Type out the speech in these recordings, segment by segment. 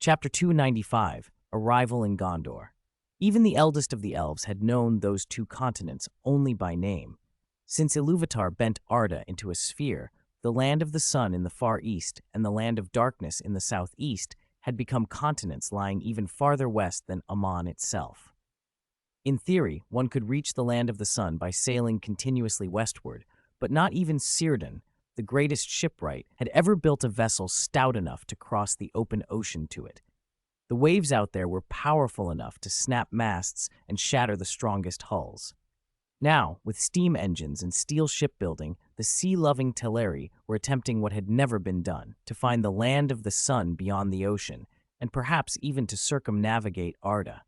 Chapter 295, Arrival in Gondor. Even the eldest of the elves had known those two continents only by name. Since Iluvatar bent Arda into a sphere, the land of the sun in the far east and the land of darkness in the southeast had become continents lying even farther west than Aman itself. In theory, one could reach the land of the sun by sailing continuously westward, but not even Círdan, the greatest shipwright, had ever built a vessel stout enough to cross the open ocean to it. The waves out there were powerful enough to snap masts and shatter the strongest hulls. Now, with steam engines and steel shipbuilding, the sea-loving Teleri were attempting what had never been done, to find the land of the sun beyond the ocean, and perhaps even to circumnavigate Arda.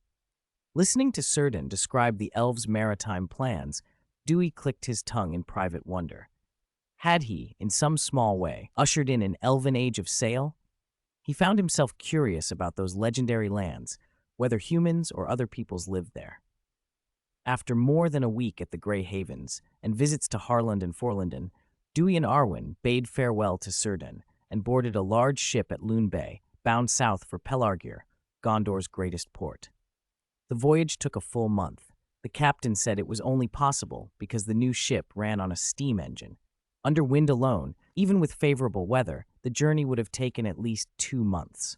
Listening to Círdan describe the elves' maritime plans, Dewey clicked his tongue in private wonder. Had he, in some small way, ushered in an elven age of sail? He found himself curious about those legendary lands, whether humans or other peoples lived there. After more than a week at the Grey Havens and visits to Harland and Forlondon, Dewey and Arwen bade farewell to Círdan and boarded a large ship at Lune Bay, bound south for Pelargir, Gondor's greatest port. The voyage took a full month. The captain said it was only possible because the new ship ran on a steam engine. Under wind alone, even with favorable weather, the journey would have taken at least 2 months.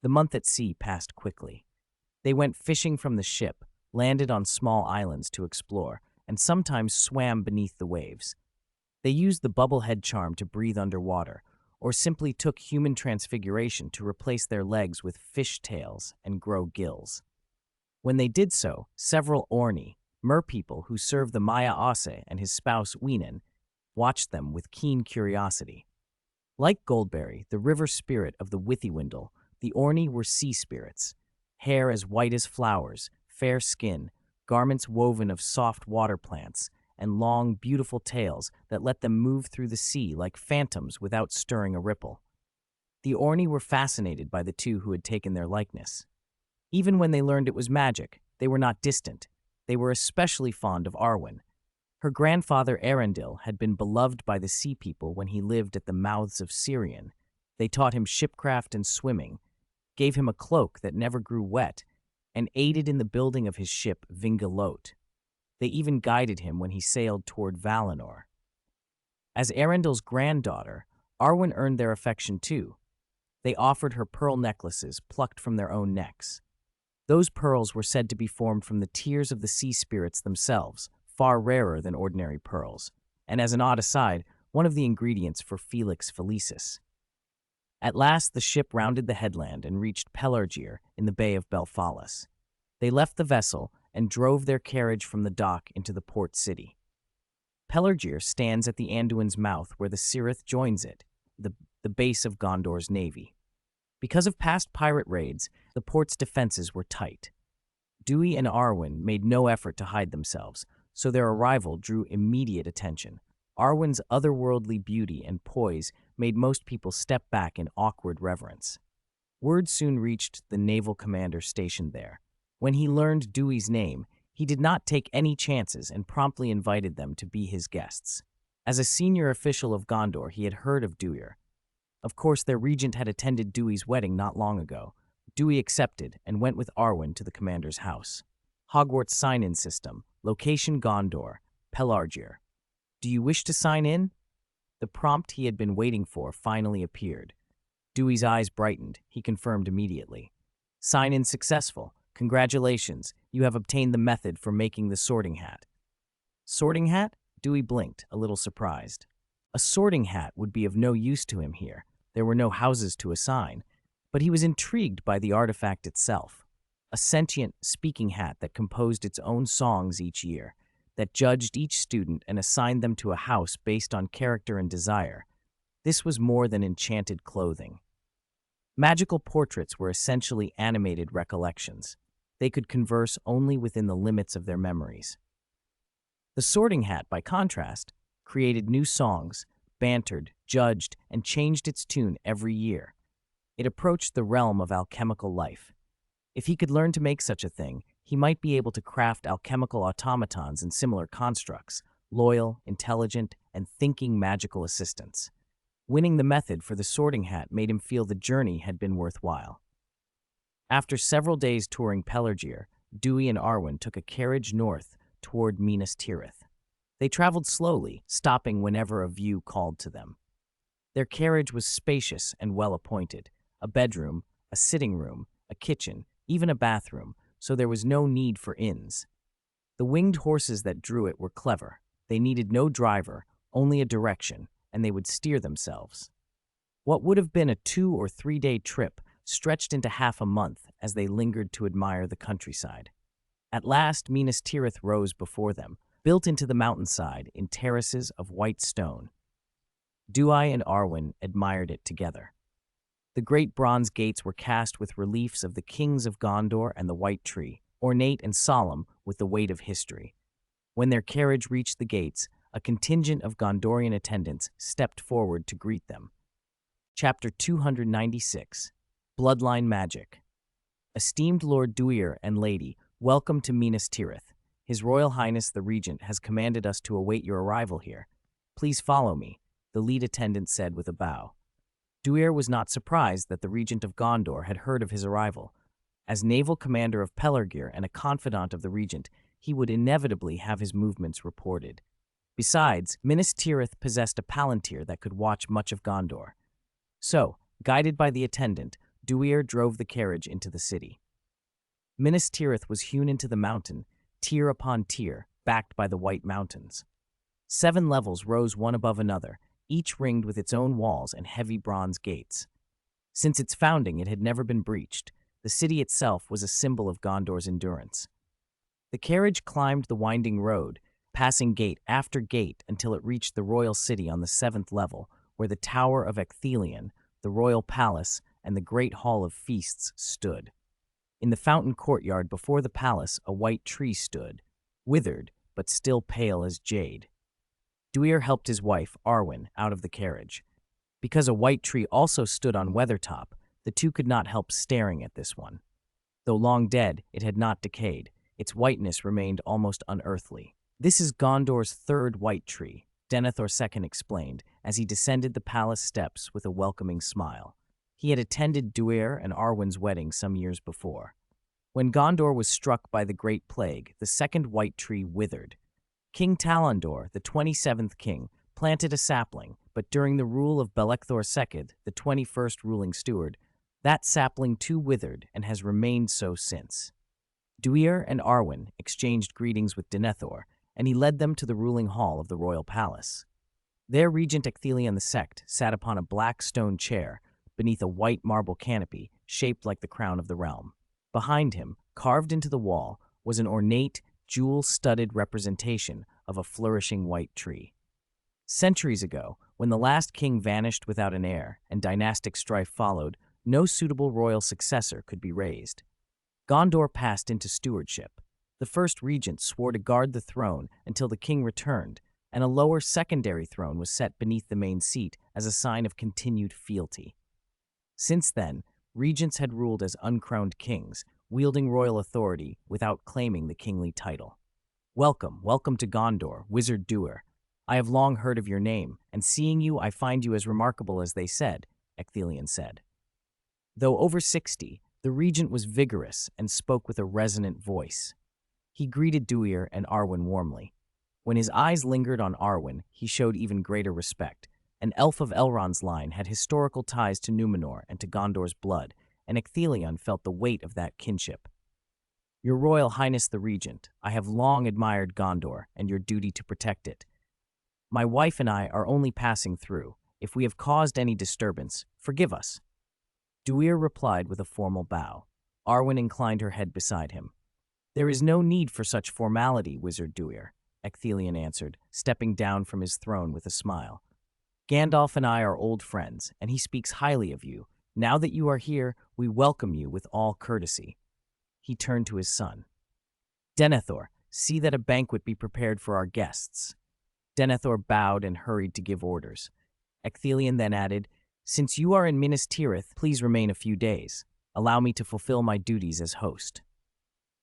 The month at sea passed quickly. They went fishing from the ship, landed on small islands to explore, and sometimes swam beneath the waves. They used the bubblehead charm to breathe underwater, or simply took human transfiguration to replace their legs with fish tails and grow gills. When they did so, several Orni, merpeople who served the Maya Ase and his spouse Weenan, watched them with keen curiosity. Like Goldberry, the river spirit of the Withywindle, the Orni were sea spirits. Hair as white as flowers, fair skin, garments woven of soft water plants, and long, beautiful tails that let them move through the sea like phantoms without stirring a ripple. The Orni were fascinated by the two who had taken their likeness. Even when they learned it was magic, they were not distant. They were especially fond of Arwen. Her grandfather Arundel had been beloved by the sea people when he lived at the mouths of Sirion. They taught him shipcraft and swimming, gave him a cloak that never grew wet, and aided in the building of his ship Vingalot. They even guided him when he sailed toward Valinor. As Arendel's granddaughter, Arwen earned their affection too. They offered her pearl necklaces plucked from their own necks. Those pearls were said to be formed from the tears of the sea spirits themselves, far rarer than ordinary pearls, and as an odd aside, one of the ingredients for Felix Felicis. At last the ship rounded the headland and reached Pelargir in the Bay of Belfalis. They left the vessel and drove their carriage from the dock into the port city. Pelargir stands at the Anduin's mouth where the Cirith joins it, the base of Gondor's navy. Because of past pirate raids, the port's defenses were tight. Dewey and Arwen made no effort to hide themselves, so their arrival drew immediate attention. Arwen's otherworldly beauty and poise made most people step back in awkward reverence. Word soon reached the naval commander stationed there. When he learned Dewey's name, he did not take any chances and promptly invited them to be his guests. As a senior official of Gondor, he had heard of Duir. Of course, their regent had attended Dewey's wedding not long ago. Dewey accepted and went with Arwen to the commander's house. Hogwarts Sign-in System, location Gondor, Pelargir. Do you wish to sign in? The prompt he had been waiting for finally appeared. Dewey's eyes brightened. He confirmed immediately. Sign-in successful. Congratulations. You have obtained the method for making the sorting hat. Sorting hat? Dewey blinked, a little surprised. A sorting hat would be of no use to him here. There were no houses to assign, but he was intrigued by the artifact itself. A sentient, speaking hat that composed its own songs each year, that judged each student and assigned them to a house based on character and desire. This was more than enchanted clothing. Magical portraits were essentially animated recollections. They could converse only within the limits of their memories. The sorting hat, by contrast, created new songs, bantered, judged, and changed its tune every year. It approached the realm of alchemical life. If he could learn to make such a thing, he might be able to craft alchemical automatons and similar constructs, loyal, intelligent, and thinking magical assistants. Winning the method for the sorting hat made him feel the journey had been worthwhile. After several days touring Pelargir, Dewey and Arwen took a carriage north toward Minas Tirith. They traveled slowly, stopping whenever a view called to them. Their carriage was spacious and well-appointed, a bedroom, a sitting room, a kitchen, even a bathroom, so there was no need for inns. The winged horses that drew it were clever. They needed no driver, only a direction, and they would steer themselves. What would have been a 2 or 3 day trip stretched into half a month as they lingered to admire the countryside. At last, Minas Tirith rose before them, built into the mountainside in terraces of white stone. Dewey and Arwen admired it together. The great bronze gates were cast with reliefs of the kings of Gondor and the White Tree, ornate and solemn with the weight of history. When their carriage reached the gates, a contingent of Gondorian attendants stepped forward to greet them. Chapter 296, Bloodline Magic. Esteemed Lord Duir and Lady, welcome to Minas Tirith. His Royal Highness the Regent has commanded us to await your arrival here. Please follow me, the lead attendant said with a bow. Duir was not surprised that the Regent of Gondor had heard of his arrival. As naval commander of Pelargir and a confidant of the Regent, he would inevitably have his movements reported. Besides, Minas Tirith possessed a palantir that could watch much of Gondor. So, guided by the attendant, Duir drove the carriage into the city. Minas Tirith was hewn into the mountain, tier upon tier, backed by the White Mountains. 7 levels rose one above another, each ringed with its own walls and heavy bronze gates. Since its founding, it had never been breached. The city itself was a symbol of Gondor's endurance. The carriage climbed the winding road, passing gate after gate until it reached the royal city on the 7th level, where the Tower of Ecthelion, the royal palace, and the great hall of feasts stood. In the fountain courtyard before the palace, a white tree stood, withered but still pale as jade. Duir helped his wife, Arwen, out of the carriage. Because a white tree also stood on Weathertop, the two could not help staring at this one. Though long dead, it had not decayed. Its whiteness remained almost unearthly. This is Gondor's 3rd white tree, Denethor II explained, as he descended the palace steps with a welcoming smile. He had attended Duir and Arwen's wedding some years before. When Gondor was struck by the Great Plague, the 2nd white tree withered. King Talandor, the 27th king, planted a sapling, but during the rule of Belecthor II, the 21st ruling steward, that sapling too withered and has remained so since. Duir and Arwen exchanged greetings with Denethor, and he led them to the ruling hall of the royal palace. There Regent Ecthelion II sat upon a black stone chair beneath a white marble canopy shaped like the crown of the realm. Behind him, carved into the wall, was an ornate, jewel-studded representation of a flourishing white tree. Centuries ago, when the last king vanished without an heir and dynastic strife followed, no suitable royal successor could be raised. Gondor passed into stewardship. The first regent swore to guard the throne until the king returned, and a lower secondary throne was set beneath the main seat as a sign of continued fealty. Since then, regents had ruled as uncrowned kings, wielding royal authority without claiming the kingly title. Welcome, welcome to Gondor, Wizard Duir. I have long heard of your name, and seeing you, I find you as remarkable as they said, Ecthelion said. Though over 60, the regent was vigorous and spoke with a resonant voice. He greeted Duir and Arwen warmly. When his eyes lingered on Arwen, he showed even greater respect. An elf of Elrond's line had historical ties to Numenor and to Gondor's blood, and Ecthelion felt the weight of that kinship. Your Royal Highness the Regent, I have long admired Gondor and your duty to protect it. My wife and I are only passing through. If we have caused any disturbance, forgive us. Duir replied with a formal bow. Arwen inclined her head beside him. There is no need for such formality, Wizard Duir, Ecthelion answered, stepping down from his throne with a smile. Gandalf and I are old friends, and he speaks highly of you. Now that you are here, we welcome you with all courtesy. He turned to his son. Denethor, see that a banquet be prepared for our guests. Denethor bowed and hurried to give orders. Ecthelion then added, Since you are in Minas Tirith, please remain a few days. Allow me to fulfill my duties as host.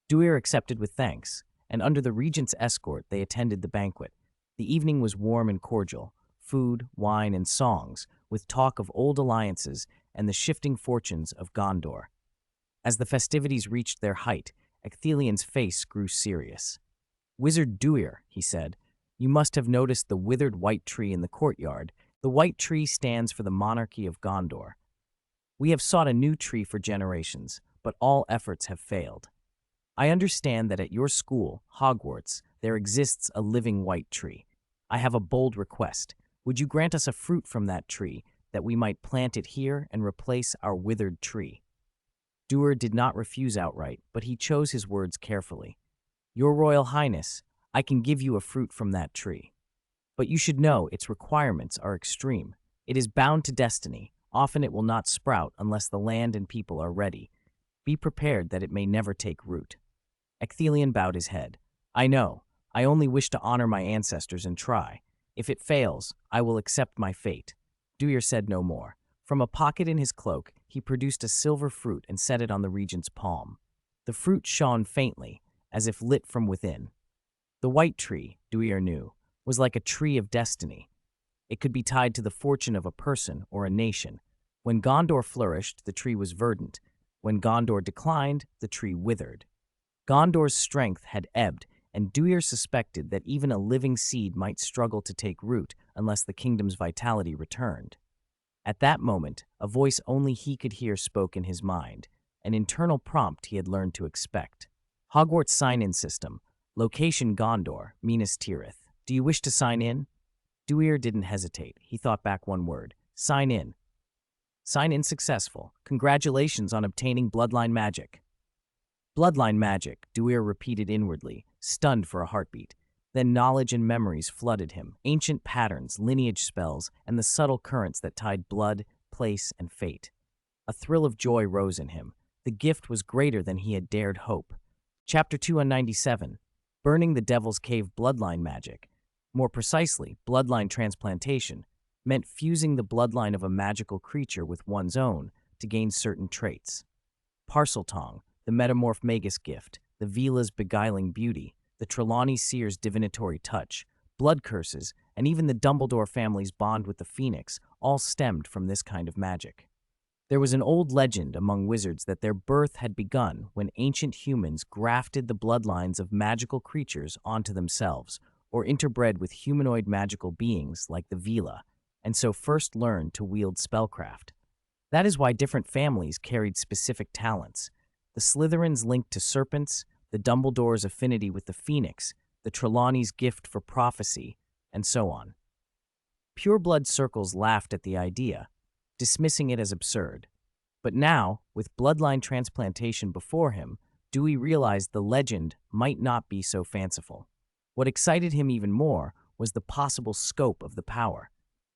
Duir accepted with thanks, and under the regent's escort they attended the banquet. The evening was warm and cordial, food, wine, and songs, with talk of old alliances and the shifting fortunes of Gondor. As the festivities reached their height, Ecthelian's face grew serious. "Wizard Duir," he said, "you must have noticed the withered white tree in the courtyard. The white tree stands for the monarchy of Gondor. We have sought a new tree for generations, but all efforts have failed. I understand that at your school, Hogwarts, there exists a living white tree. I have a bold request. Would you grant us a fruit from that tree, that we might plant it here and replace our withered tree?" Duir did not refuse outright, but he chose his words carefully. "Your Royal Highness, I can give you a fruit from that tree. But you should know its requirements are extreme. It is bound to destiny. Often it will not sprout unless the land and people are ready. Be prepared that it may never take root." Ecthelian bowed his head. "I know. I only wish to honor my ancestors and try. If it fails, I will accept my fate." Duir said no more. From a pocket in his cloak, he produced a silver fruit and set it on the regent's palm. The fruit shone faintly, as if lit from within. The white tree, Duir knew, was like a tree of destiny. It could be tied to the fortune of a person or a nation. When Gondor flourished, the tree was verdant. When Gondor declined, the tree withered. Gondor's strength had ebbed, and Duir suspected that even a living seed might struggle to take root unless the kingdom's vitality returned. At that moment, a voice only he could hear spoke in his mind, an internal prompt he had learned to expect. "Hogwarts Sign-in System. Location Gondor, Minas Tirith. Do you wish to sign in?" Duir didn't hesitate. He thought back one word. "Sign in." "Sign in successful. Congratulations on obtaining bloodline magic." "Bloodline magic," Duir repeated inwardly, stunned for a heartbeat. Then knowledge and memories flooded him, ancient patterns, lineage spells, and the subtle currents that tied blood, place, and fate. A thrill of joy rose in him. The gift was greater than he had dared hope. Chapter 297, Burning the Devil's Cave Bloodline Magic. More precisely, bloodline transplantation meant fusing the bloodline of a magical creature with one's own to gain certain traits. Parseltongue, the metamorph magus gift, the Vila's beguiling beauty, the Trelawney seer's divinatory touch, blood curses, and even the Dumbledore family's bond with the Phoenix all stemmed from this kind of magic. There was an old legend among wizards that their birth had begun when ancient humans grafted the bloodlines of magical creatures onto themselves, or interbred with humanoid magical beings like the Vila, and so first learned to wield spellcraft. That is why different families carried specific talents. The Slytherins linked to serpents, the Dumbledore's affinity with the Phoenix, the Trelawney's gift for prophecy, and so on. Pureblood circles laughed at the idea, dismissing it as absurd. But now, with bloodline transplantation before him, Dewey realized the legend might not be so fanciful. What excited him even more was the possible scope of the power.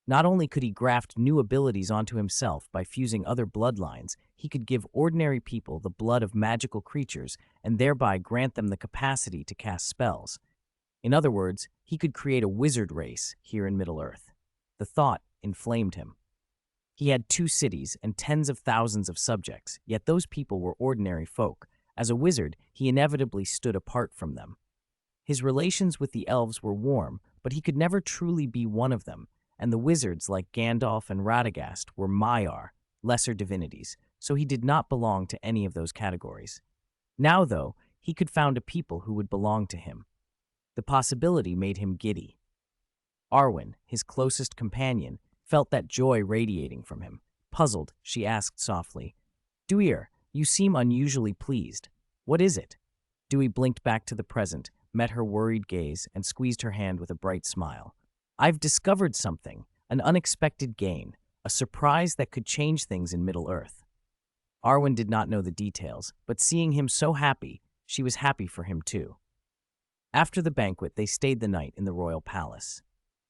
Not only could he graft new abilities onto himself by fusing other bloodlines, he could give ordinary people the blood of magical creatures and thereby grant them the capacity to cast spells. In other words, he could create a wizard race here in Middle-earth. The thought inflamed him. He had 2 cities and tens of thousands of subjects, yet those people were ordinary folk. As a wizard, he inevitably stood apart from them. His relations with the elves were warm, but he could never truly be one of them, and the wizards like Gandalf and Radagast were Maiar, lesser divinities, so he did not belong to any of those categories. Now, though, he could found a people who would belong to him. The possibility made him giddy. Arwen, his closest companion, felt that joy radiating from him. Puzzled, she asked softly, "Duir, you seem unusually pleased. What is it?" Dewey blinked back to the present, met her worried gaze, and squeezed her hand with a bright smile. "I've discovered something, an unexpected gain, a surprise that could change things in Middle-earth." Arwen did not know the details, but seeing him so happy, she was happy for him too. After the banquet, they stayed the night in the royal palace.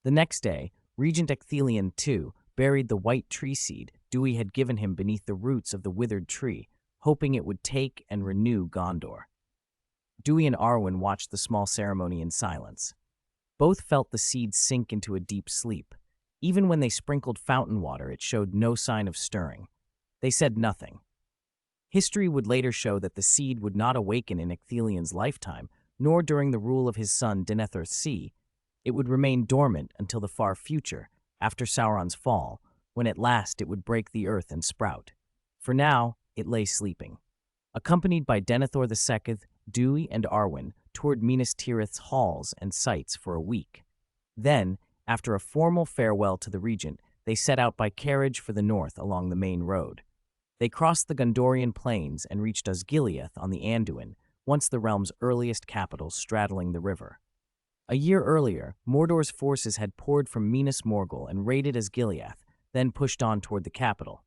The next day, Regent Ecthelian II buried the white tree seed Dewey had given him beneath the roots of the withered tree, hoping it would take and renew Gondor. Dewey and Arwen watched the small ceremony in silence. Both felt the seed sink into a deep sleep. Even when they sprinkled fountain water, it showed no sign of stirring. They said nothing. History would later show that the seed would not awaken in Ecthelian's lifetime, nor during the rule of his son Denethor C. It would remain dormant until the far future, after Sauron's fall, when at last it would break the earth and sprout. For now, it lay sleeping. Accompanied by Denethor II, Duir and Arwen toured Minas Tirith's halls and sites for a week. Then, after a formal farewell to the regent, they set out by carriage for the north along the main road. They crossed the Gondorian plains and reached Osgiliath on the Anduin, once the realm's earliest capital straddling the river. A year earlier, Mordor's forces had poured from Minas Morgul and raided Osgiliath, then pushed on toward the capital.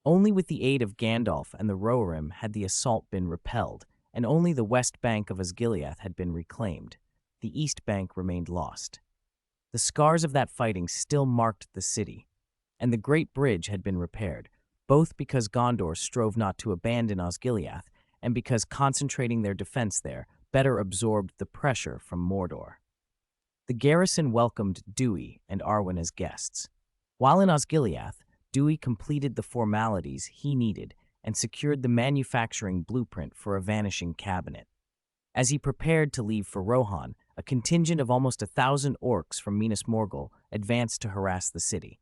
Only with the aid of Gandalf and the Rohirrim had the assault been repelled, and only the west bank of Osgiliath had been reclaimed. The east bank remained lost. The scars of that fighting still marked the city, and the Great Bridge had been repaired, both because Gondor strove not to abandon Osgiliath and because concentrating their defense there better absorbed the pressure from Mordor. The garrison welcomed Duir and Arwen as guests. While in Osgiliath, Duir completed the formalities he needed and secured the manufacturing blueprint for a vanishing cabinet. As he prepared to leave for Rohan, a contingent of almost 1,000 orcs from Minas Morgul advanced to harass the city.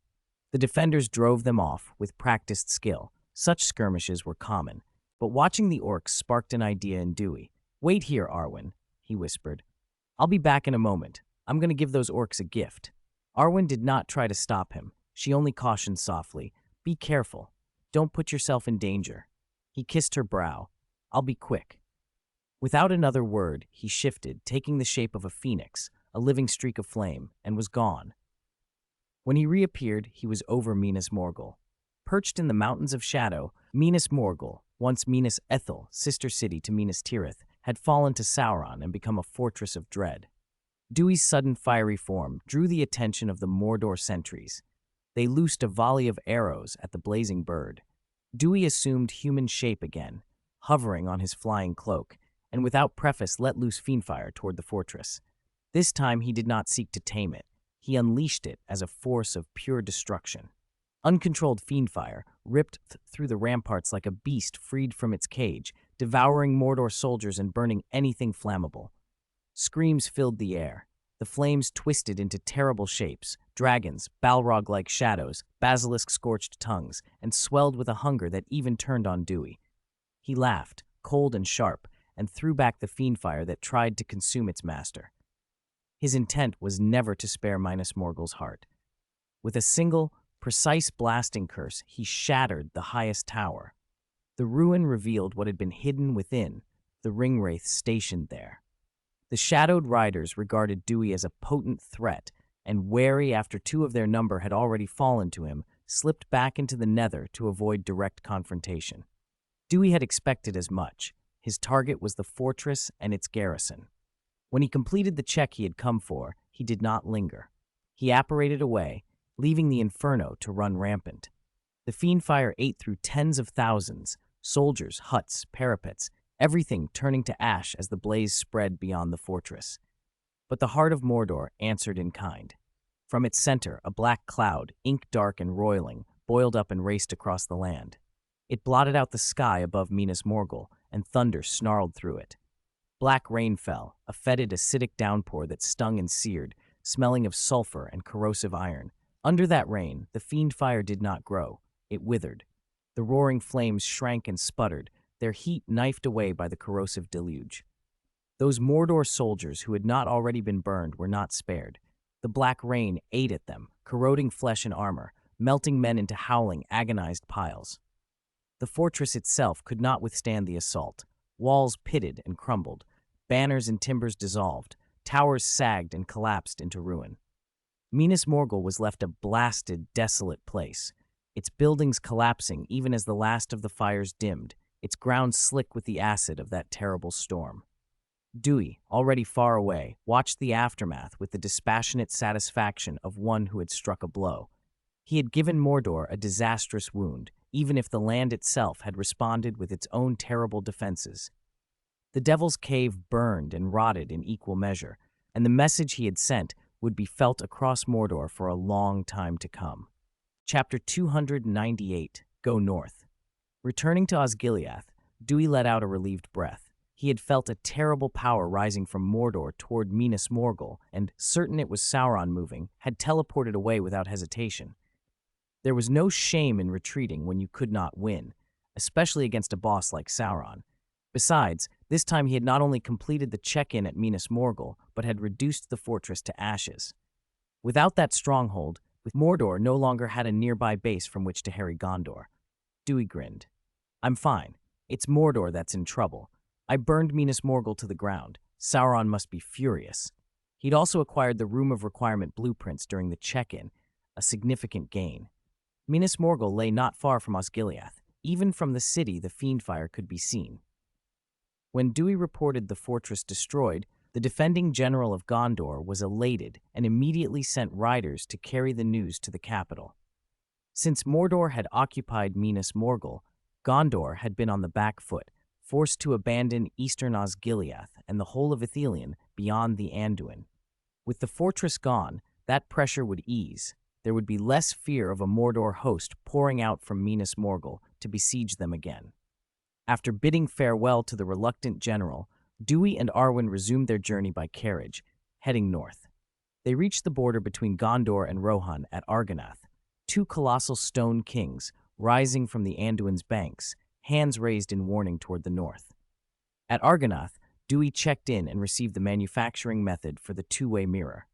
The defenders drove them off with practiced skill. Such skirmishes were common, but watching the orcs sparked an idea in Duir. "Wait here, Arwen," he whispered. "I'll be back in a moment. I'm going to give those orcs a gift." Arwen did not try to stop him. She only cautioned softly, "Be careful. Don't put yourself in danger." He kissed her brow. "I'll be quick." Without another word, he shifted, taking the shape of a phoenix, a living streak of flame, and was gone. When he reappeared, he was over Minas Morgul. Perched in the Mountains of Shadow, Minas Morgul, once Minas Ithil, sister city to Minas Tirith, had fallen to Sauron and become a fortress of dread. Duir's sudden fiery form drew the attention of the Mordor sentries. They loosed a volley of arrows at the blazing bird. Duir assumed human shape again, hovering on his flying cloak, and without preface let loose fiendfire toward the fortress. This time he did not seek to tame it. He unleashed it as a force of pure destruction. Uncontrolled fiendfire ripped through the ramparts like a beast freed from its cage, devouring Mordor soldiers and burning anything flammable. Screams filled the air. The flames twisted into terrible shapes, dragons, Balrog-like shadows, basilisk-scorched tongues, and swelled with a hunger that even turned on Duir. He laughed, cold and sharp, and threw back the fiendfire that tried to consume its master. His intent was never to spare Minas Morgul's heart. With a single, precise blasting curse, he shattered the highest tower. The ruin revealed what had been hidden within, the ringwraiths stationed there. The shadowed riders regarded Duir as a potent threat, and wary after 2 of their number had already fallen to him, slipped back into the nether to avoid direct confrontation. Duir had expected as much. His target was the fortress and its garrison. When he completed the check he had come for, he did not linger. He apparated away, leaving the inferno to run rampant. The fiendfire ate through tens of thousands, soldiers, huts, parapets, everything turning to ash as the blaze spread beyond the fortress. But the heart of Mordor answered in kind. From its center, a black cloud, ink-dark and roiling, boiled up and raced across the land. It blotted out the sky above Minas Morgul, and thunder snarled through it. Black rain fell, a fetid, acidic downpour that stung and seared, smelling of sulfur and corrosive iron. Under that rain, the fiendfire did not grow. It withered. The roaring flames shrank and sputtered, their heat knifed away by the corrosive deluge. Those Mordor soldiers who had not already been burned were not spared. The black rain ate at them, corroding flesh and armor, melting men into howling, agonized piles. The fortress itself could not withstand the assault. Walls pitted and crumbled, banners and timbers dissolved, towers sagged and collapsed into ruin. Minas Morgul was left a blasted, desolate place, its buildings collapsing even as the last of the fires dimmed, its ground slick with the acid of that terrible storm. Duir, already far away, watched the aftermath with the dispassionate satisfaction of one who had struck a blow. He had given Mordor a disastrous wound, even if the land itself had responded with its own terrible defenses. The Devil's Cave burned and rotted in equal measure, and the message he had sent would be felt across Mordor for a long time to come. Chapter 298, Go North. Returning to Osgiliath, Duir let out a relieved breath. He had felt a terrible power rising from Mordor toward Minas Morgul, and, certain it was Sauron moving, had teleported away without hesitation. There was no shame in retreating when you could not win. especially against a boss like Sauron. Besides, this time he had not only completed the check-in at Minas Morgul, but had reduced the fortress to ashes. Without that stronghold, with Mordor no longer had a nearby base from which to harry Gondor. Dewey grinned. I'm fine. It's Mordor that's in trouble. I burned Minas Morgul to the ground. Sauron must be furious. He'd also acquired the Room of Requirement blueprints during the check-in, a significant gain. Minas Morgul lay not far from Osgiliath. Even from the city, the Fiendfire could be seen. When Dewey reported the fortress destroyed, the defending general of Gondor was elated and immediately sent riders to carry the news to the capital. Since Mordor had occupied Minas Morgul, Gondor had been on the back foot, forced to abandon eastern Osgiliath and the whole of Ithilien beyond the Anduin. With the fortress gone, that pressure would ease. There would be less fear of a Mordor host pouring out from Minas Morgul to besiege them again. After bidding farewell to the reluctant general, Dewey and Arwen resumed their journey by carriage, heading north. They reached the border between Gondor and Rohan at Argonath, two colossal stone kings rising from the Anduin's banks, hands raised in warning toward the north. At Argonath, Dewey checked in and received the manufacturing method for the two-way mirror.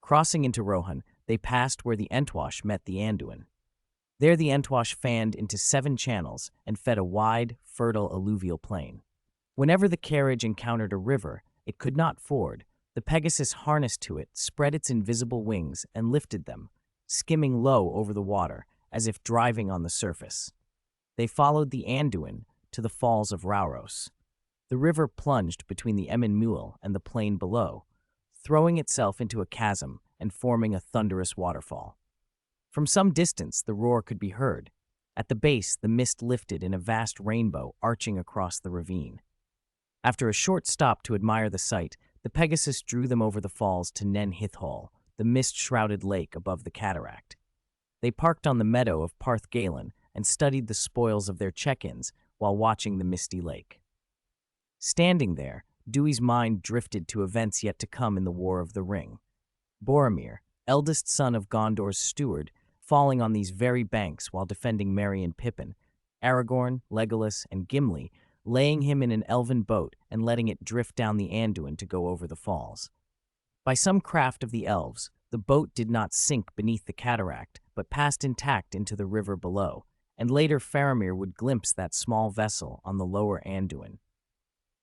Crossing into Rohan, they passed where the Entwash met the Anduin. There the Entwash fanned into 7 channels and fed a wide, fertile alluvial plain. Whenever the carriage encountered a river it could not ford, the Pegasus harnessed to it, spread its invisible wings, and lifted them, skimming low over the water as if driving on the surface. They followed the Anduin to the falls of Rauros. The river plunged between the Emyn Muil and the plain below, throwing itself into a chasm and forming a thunderous waterfall. From some distance, the roar could be heard. At the base, the mist lifted in a vast rainbow arching across the ravine. After a short stop to admire the sight, the Pegasus drew them over the falls to Nen Hithol, the mist-shrouded lake above the cataract. They parked on the meadow of Parth Galen and studied the spoils of their check-ins while watching the misty lake. Standing there, Dewey's mind drifted to events yet to come in the War of the Ring. Boromir, eldest son of Gondor's steward, falling on these very banks while defending Merry and Pippin, Aragorn, Legolas, and Gimli laying him in an elven boat and letting it drift down the Anduin to go over the falls. By some craft of the elves, the boat did not sink beneath the cataract, but passed intact into the river below, and later Faramir would glimpse that small vessel on the lower Anduin.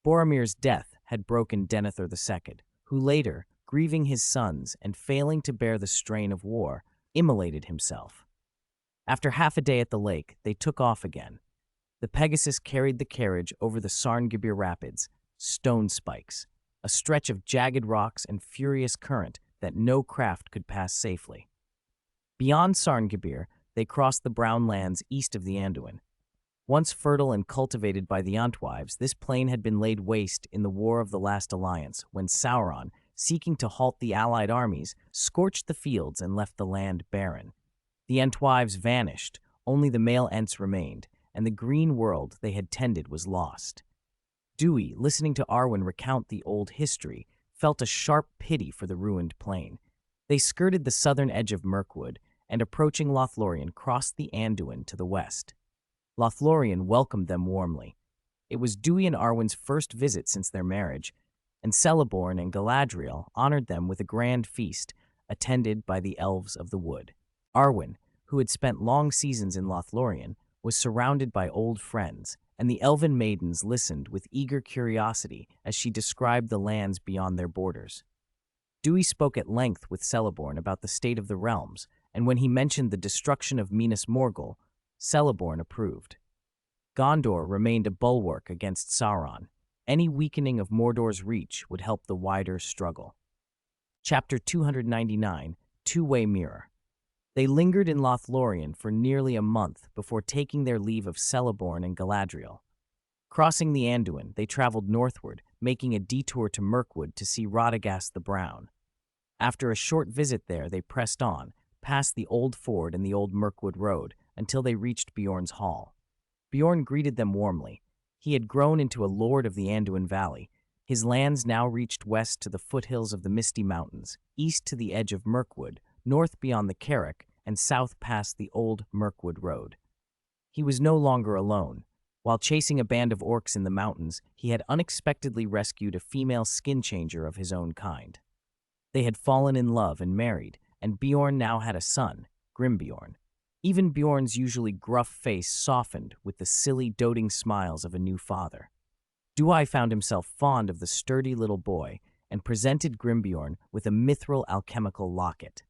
Boromir's death had broken Denethor II, who later, grieving his sons and failing to bear the strain of war, immolated himself. After half a day at the lake, they took off again. The Pegasus carried the carriage over the Sarngibir Rapids, stone spikes, a stretch of jagged rocks and furious current that no craft could pass safely. Beyond Sarngibir, they crossed the brown lands east of the Anduin. Once fertile and cultivated by the Ontwives, this plain had been laid waste in the War of the Last Alliance, when Sauron, seeking to halt the allied armies, scorched the fields and left the land barren. The Entwives vanished, only the male Ents remained, and the green world they had tended was lost. Dewey, listening to Arwen recount the old history, felt a sharp pity for the ruined plain. They skirted the southern edge of Mirkwood, and approaching Lothlorien crossed the Anduin to the west. Lothlorien welcomed them warmly. It was Dewey and Arwen's first visit since their marriage, and Celeborn and Galadriel honored them with a grand feast, attended by the Elves of the Wood. Arwen, who had spent long seasons in Lothlorien, was surrounded by old friends, and the elven maidens listened with eager curiosity as she described the lands beyond their borders. Dewey spoke at length with Celeborn about the state of the realms, and when he mentioned the destruction of Minas Morgul, Celeborn approved. Gondor remained a bulwark against Sauron. Any weakening of Mordor's reach would help the wider struggle. Chapter 299, Two-Way Mirror. They lingered in Lothlorien for nearly a month before taking their leave of Celeborn and Galadriel. Crossing the Anduin, they traveled northward, making a detour to Mirkwood to see Radagast the Brown. After a short visit there, they pressed on, past the Old Ford and the Old Mirkwood Road, until they reached Beorn's Hall. Beorn greeted them warmly. He had grown into a lord of the Anduin Valley. His lands now reached west to the foothills of the Misty Mountains, east to the edge of Mirkwood, north beyond the Carrick, and south past the Old Mirkwood Road. He was no longer alone. While chasing a band of orcs in the mountains, he had unexpectedly rescued a female skin changer of his own kind. They had fallen in love and married, and Bjorn now had a son, Grimbjorn. Even Bjorn's usually gruff face softened with the silly, doting smiles of a new father. Duir found himself fond of the sturdy little boy and presented Grimbjorn with a mithril alchemical locket.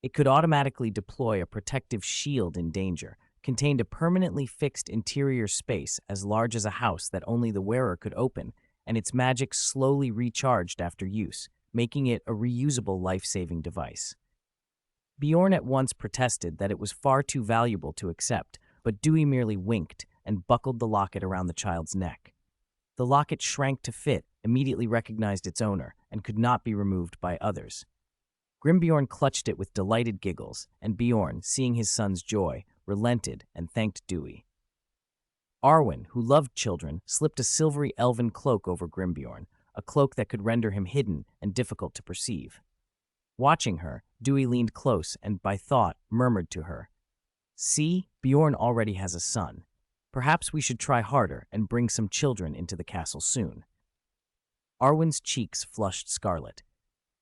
It could automatically deploy a protective shield in danger, contained a permanently fixed interior space as large as a house that only the wearer could open, and its magic slowly recharged after use, making it a reusable life-saving device. Bjorn at once protested that it was far too valuable to accept, but Dewey merely winked and buckled the locket around the child's neck. The locket shrank to fit, immediately recognized its owner, and could not be removed by others. Grimbjorn clutched it with delighted giggles, and Bjorn, seeing his son's joy, relented and thanked Dewey. Arwen, who loved children, slipped a silvery elven cloak over Grimbjorn, a cloak that could render him hidden and difficult to perceive. Watching her, Dewey leaned close and, by thought, murmured to her, "See, Bjorn already has a son. Perhaps we should try harder and bring some children into the castle soon." Arwen's cheeks flushed scarlet.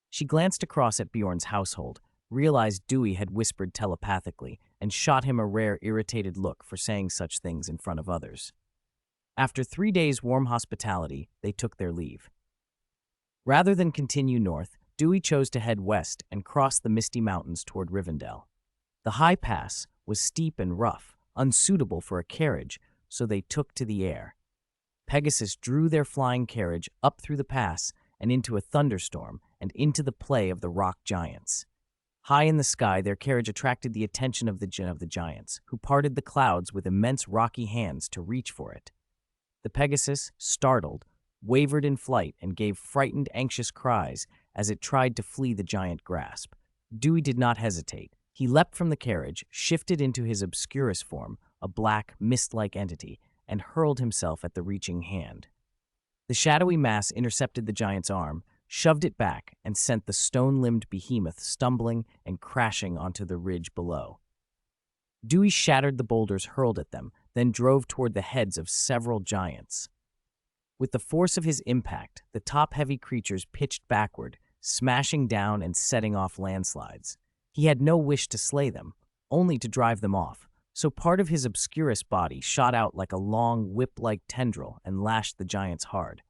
She glanced across at Bjorn's household, realized Dewey had whispered telepathically, and shot him a rare irritated look for saying such things in front of others. After 3 days' warm hospitality, they took their leave. Rather than continue north, Dewey chose to head west and cross the misty mountains toward Rivendell. The high pass was steep and rough, unsuitable for a carriage, so they took to the air. Pegasus drew their flying carriage up through the pass and into a thunderstorm and into the play of the rock giants. High in the sky, their carriage attracted the attention of the giants, who parted the clouds with immense rocky hands to reach for it. The Pegasus, startled, wavered in flight and gave frightened, anxious cries as it tried to flee the giant grasp. Dewey did not hesitate. He leapt from the carriage, shifted into his obscurus form, a black, mist-like entity, and hurled himself at the reaching hand. The shadowy mass intercepted the giant's arm, shoved it back, and sent the stone-limbed behemoth stumbling and crashing onto the ridge below. Dewey shattered the boulders hurled at them, then drove toward the heads of several giants. With the force of his impact, the top-heavy creatures pitched backward, smashing down and setting off landslides. He had no wish to slay them, only to drive them off, so part of his obscurus body shot out like a long, whip-like tendril and lashed the giants hard.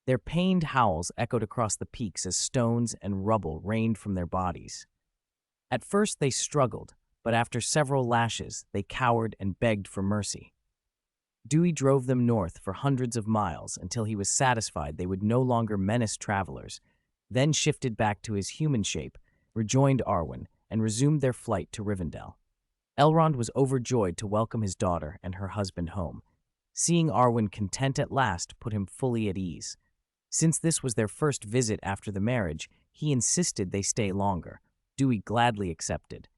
Their pained howls echoed across the peaks as stones and rubble rained from their bodies. At first they struggled, but after several lashes, they cowered and begged for mercy. Dewey drove them north for hundreds of miles until he was satisfied they would no longer menace travelers, then shifted back to his human shape, rejoined Arwen, and resumed their flight to Rivendell. Elrond was overjoyed to welcome his daughter and her husband home. Seeing Arwen content at last put him fully at ease. Since this was their first visit after the marriage, he insisted they stay longer. Dewey gladly accepted.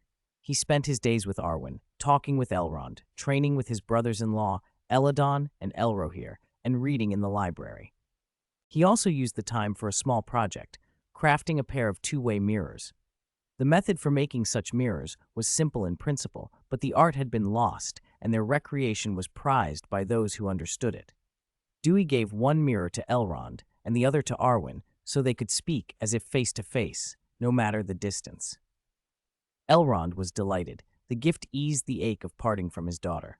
He spent his days with Arwen, talking with Elrond, training with his brothers-in-law, Eladon and Elrohir, and reading in the library. He also used the time for a small project, crafting a pair of two-way mirrors. The method for making such mirrors was simple in principle, but the art had been lost, and their recreation was prized by those who understood it. Dewey gave one mirror to Elrond and the other to Arwen, so they could speak as if face-to-face, no matter the distance. Elrond was delighted. The gift eased the ache of parting from his daughter.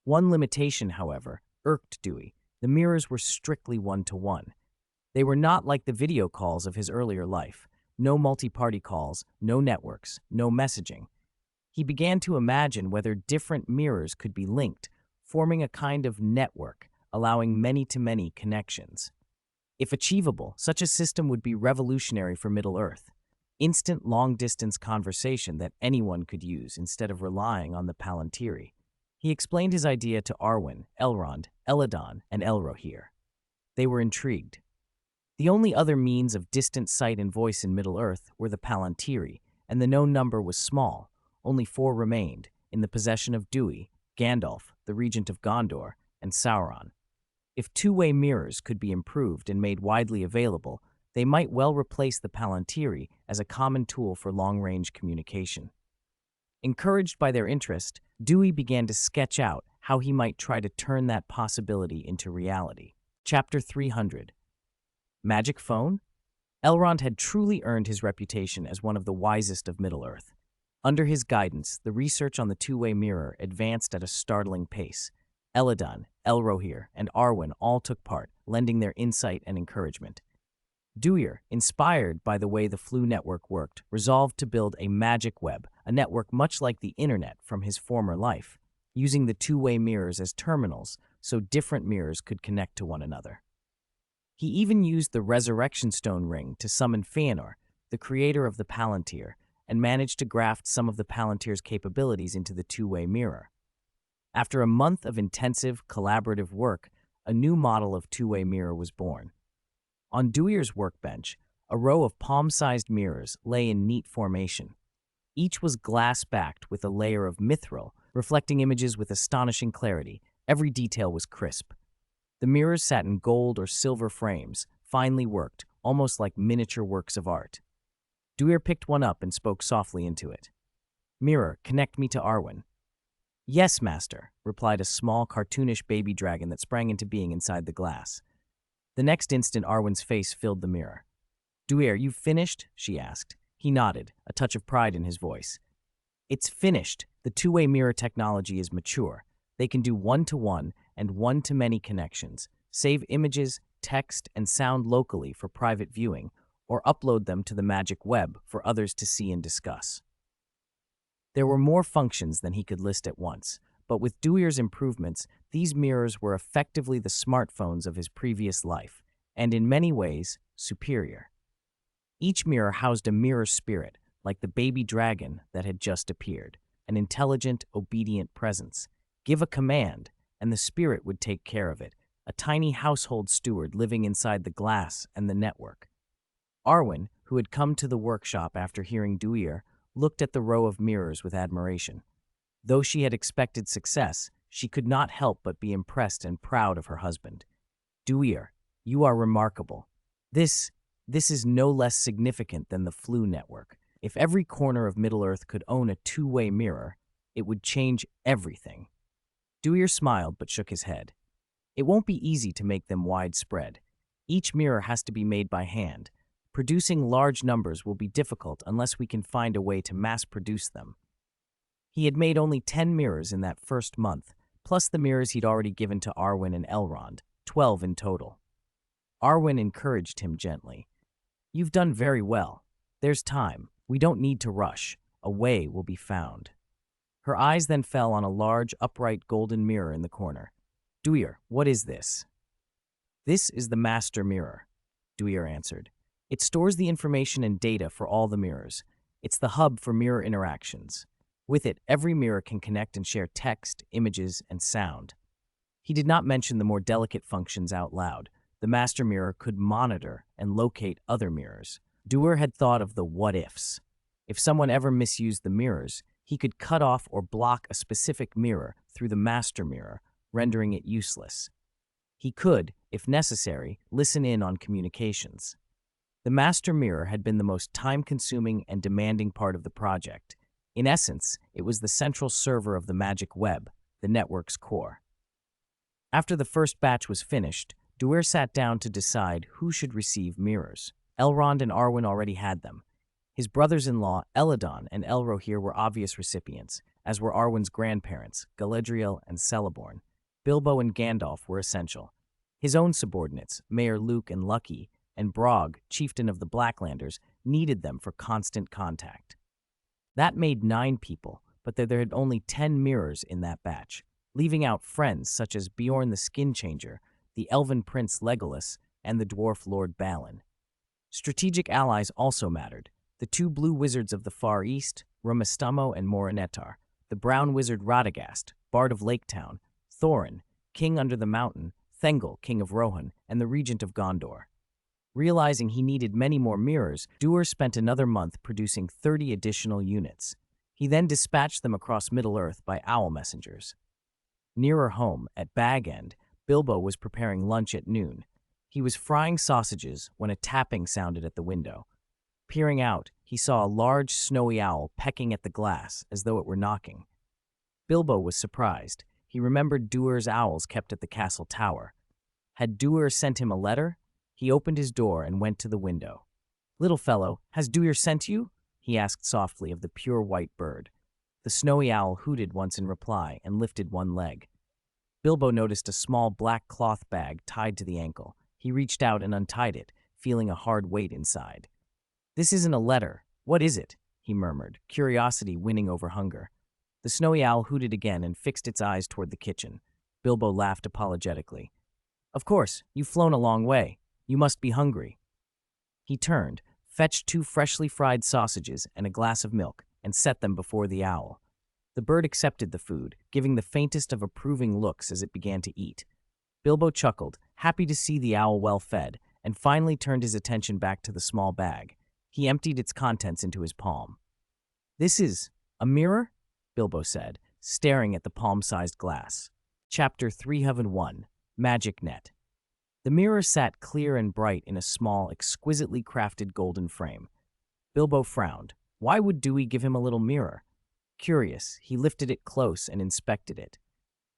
One limitation, however, irked Dewey. The mirrors were strictly one-to-one. They were not like the video calls of his earlier life. No multi-party calls, no networks, no messaging. He began to imagine whether different mirrors could be linked, forming a kind of network, allowing many-to-many connections. If achievable, such a system would be revolutionary for Middle-earth. Instant long-distance conversation that anyone could use instead of relying on the Palantiri. He explained his idea to Arwen, Elrond, Eladon, and Elrohir. They were intrigued. The only other means of distant sight and voice in Middle-earth were the Palantiri, and the known number was small. Only 4 remained, in the possession of Dewey, Gandalf, the regent of Gondor, and Sauron. If two-way mirrors could be improved and made widely available, they might well replace the Palantiri as a common tool for long-range communication. Encouraged by their interest, Dewey began to sketch out how he might try to turn that possibility into reality. Chapter 300. Magic Phone? Elrond had truly earned his reputation as one of the wisest of Middle-earth. Under his guidance, the research on the two-way mirror advanced at a startling pace. Elladan, Elrohir, and Arwen all took part, lending their insight and encouragement. Duir, inspired by the way the Flu network worked, resolved to build a magic web, a network much like the internet from his former life, using the two-way mirrors as terminals so different mirrors could connect to one another. He even used the Resurrection Stone ring to summon Fëanor, the creator of the Palantir, and managed to graft some of the Palantir's capabilities into the two-way mirror. After a month of intensive, collaborative work, a new model of two-way mirror was born. On Duir's workbench, a row of palm-sized mirrors lay in neat formation. Each was glass-backed with a layer of mithril, reflecting images with astonishing clarity. Every detail was crisp. The mirrors sat in gold or silver frames, finely worked, almost like miniature works of art. Duir picked one up and spoke softly into it. "Mirror, connect me to Arwen." "Yes, master," replied a small, cartoonish baby dragon that sprang into being inside the glass. The next instant, Arwen's face filled the mirror. "Duir, you've finished?" she asked. He nodded, a touch of pride in his voice. "It's finished. The two-way mirror technology is mature. They can do one-to-one and one-to-many connections, save images, text, and sound locally for private viewing, or upload them to the magic web for others to see and discuss." There were more functions than he could list at once, but with Duir's improvements, these mirrors were effectively the smartphones of his previous life, and in many ways, superior. Each mirror housed a mirror spirit, like the baby dragon that had just appeared, an intelligent, obedient presence. Give a command, and the spirit would take care of it, a tiny household steward living inside the glass and the network. Arwen, who had come to the workshop after hearing Duir, looked at the row of mirrors with admiration. Though she had expected success, she could not help but be impressed and proud of her husband. "Duir, you are remarkable. This is no less significant than the Flu network. If every corner of Middle-earth could own a two-way mirror, it would change everything." Duir smiled but shook his head. "It won't be easy to make them widespread. Each mirror has to be made by hand. Producing large numbers will be difficult unless we can find a way to mass-produce them." He had made only 10 mirrors in that first month, plus the mirrors he'd already given to Arwen and Elrond, 12 in total. Arwen encouraged him gently. "You've done very well. There's time. We don't need to rush. A way will be found." Her eyes then fell on a large, upright golden mirror in the corner. "Duir, what is this?" "This is the Master Mirror," Duir answered. "It stores the information and data for all the mirrors. It's the hub for mirror interactions. With it, every mirror can connect and share text, images, and sound." He did not mention the more delicate functions out loud. The Master Mirror could monitor and locate other mirrors. Duir had thought of the what-ifs. If someone ever misused the mirrors, he could cut off or block a specific mirror through the Master Mirror, rendering it useless. He could, if necessary, listen in on communications. The Master Mirror had been the most time-consuming and demanding part of the project. In essence, it was the central server of the magic web, the network's core. After the first batch was finished, Duir sat down to decide who should receive mirrors. Elrond and Arwen already had them. His brothers-in-law, Elladan and Elrohir, were obvious recipients, as were Arwen's grandparents, Galadriel and Celeborn. Bilbo and Gandalf were essential. His own subordinates, Mayor Luke and Lucky, and Brog, chieftain of the Blacklanders, needed them for constant contact. That made 9 people, but there had only 10 mirrors in that batch, leaving out friends such as Beorn the Skin Changer, the Elven Prince Legolas, and the Dwarf Lord Balin. Strategic allies also mattered. The 2 blue wizards of the Far East, Rumastamo and Moranetar, the brown wizard Radagast, Bard of Laketown, Thorin, King Under the Mountain, Thengel, King of Rohan, and the Regent of Gondor. Realizing he needed many more mirrors, Duir spent another month producing 30 additional units. He then dispatched them across Middle-earth by owl messengers. Nearer home, at Bag End, Bilbo was preparing lunch at noon. He was frying sausages when a tapping sounded at the window. Peering out, he saw a large, snowy owl pecking at the glass as though it were knocking. Bilbo was surprised. He remembered Duir's owls kept at the castle tower. Had Duir sent him a letter? He opened his door and went to the window. "Little fellow, has Duir sent you?" he asked softly of the pure white bird. The snowy owl hooted once in reply and lifted one leg. Bilbo noticed a small black cloth bag tied to the ankle. He reached out and untied it, feeling a hard weight inside. "This isn't a letter. What is it?" he murmured, curiosity winning over hunger. The snowy owl hooted again and fixed its eyes toward the kitchen. Bilbo laughed apologetically. "Of course, you've flown a long way. You must be hungry." He turned, fetched 2 freshly fried sausages and a glass of milk, and set them before the owl. The bird accepted the food, giving the faintest of approving looks as it began to eat. Bilbo chuckled, happy to see the owl well fed, and finally turned his attention back to the small bag. He emptied its contents into his palm. "This is a mirror?" Bilbo said, staring at the palm-sized glass. Chapter 301, Magic Net. The mirror sat clear and bright in a small, exquisitely crafted golden frame. Bilbo frowned. Why would Dewey give him a little mirror? Curious, he lifted it close and inspected it.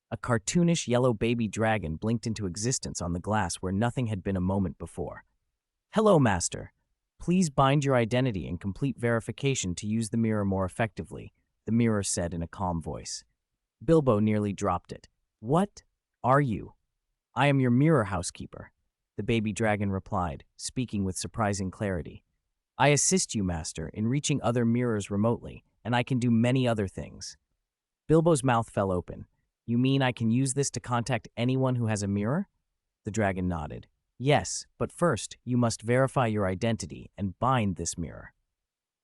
A cartoonish yellow baby dragon blinked into existence on the glass where nothing had been a moment before. "Hello, Master. Please bind your identity and complete verification to use the mirror more effectively," the mirror said in a calm voice. Bilbo nearly dropped it. "What are you?" "I am your mirror housekeeper," the baby dragon replied, speaking with surprising clarity. "I assist you, Master, in reaching other mirrors remotely, and I can do many other things." Bilbo's mouth fell open. "You mean I can use this to contact anyone who has a mirror?" The dragon nodded. "Yes, but first, you must verify your identity and bind this mirror."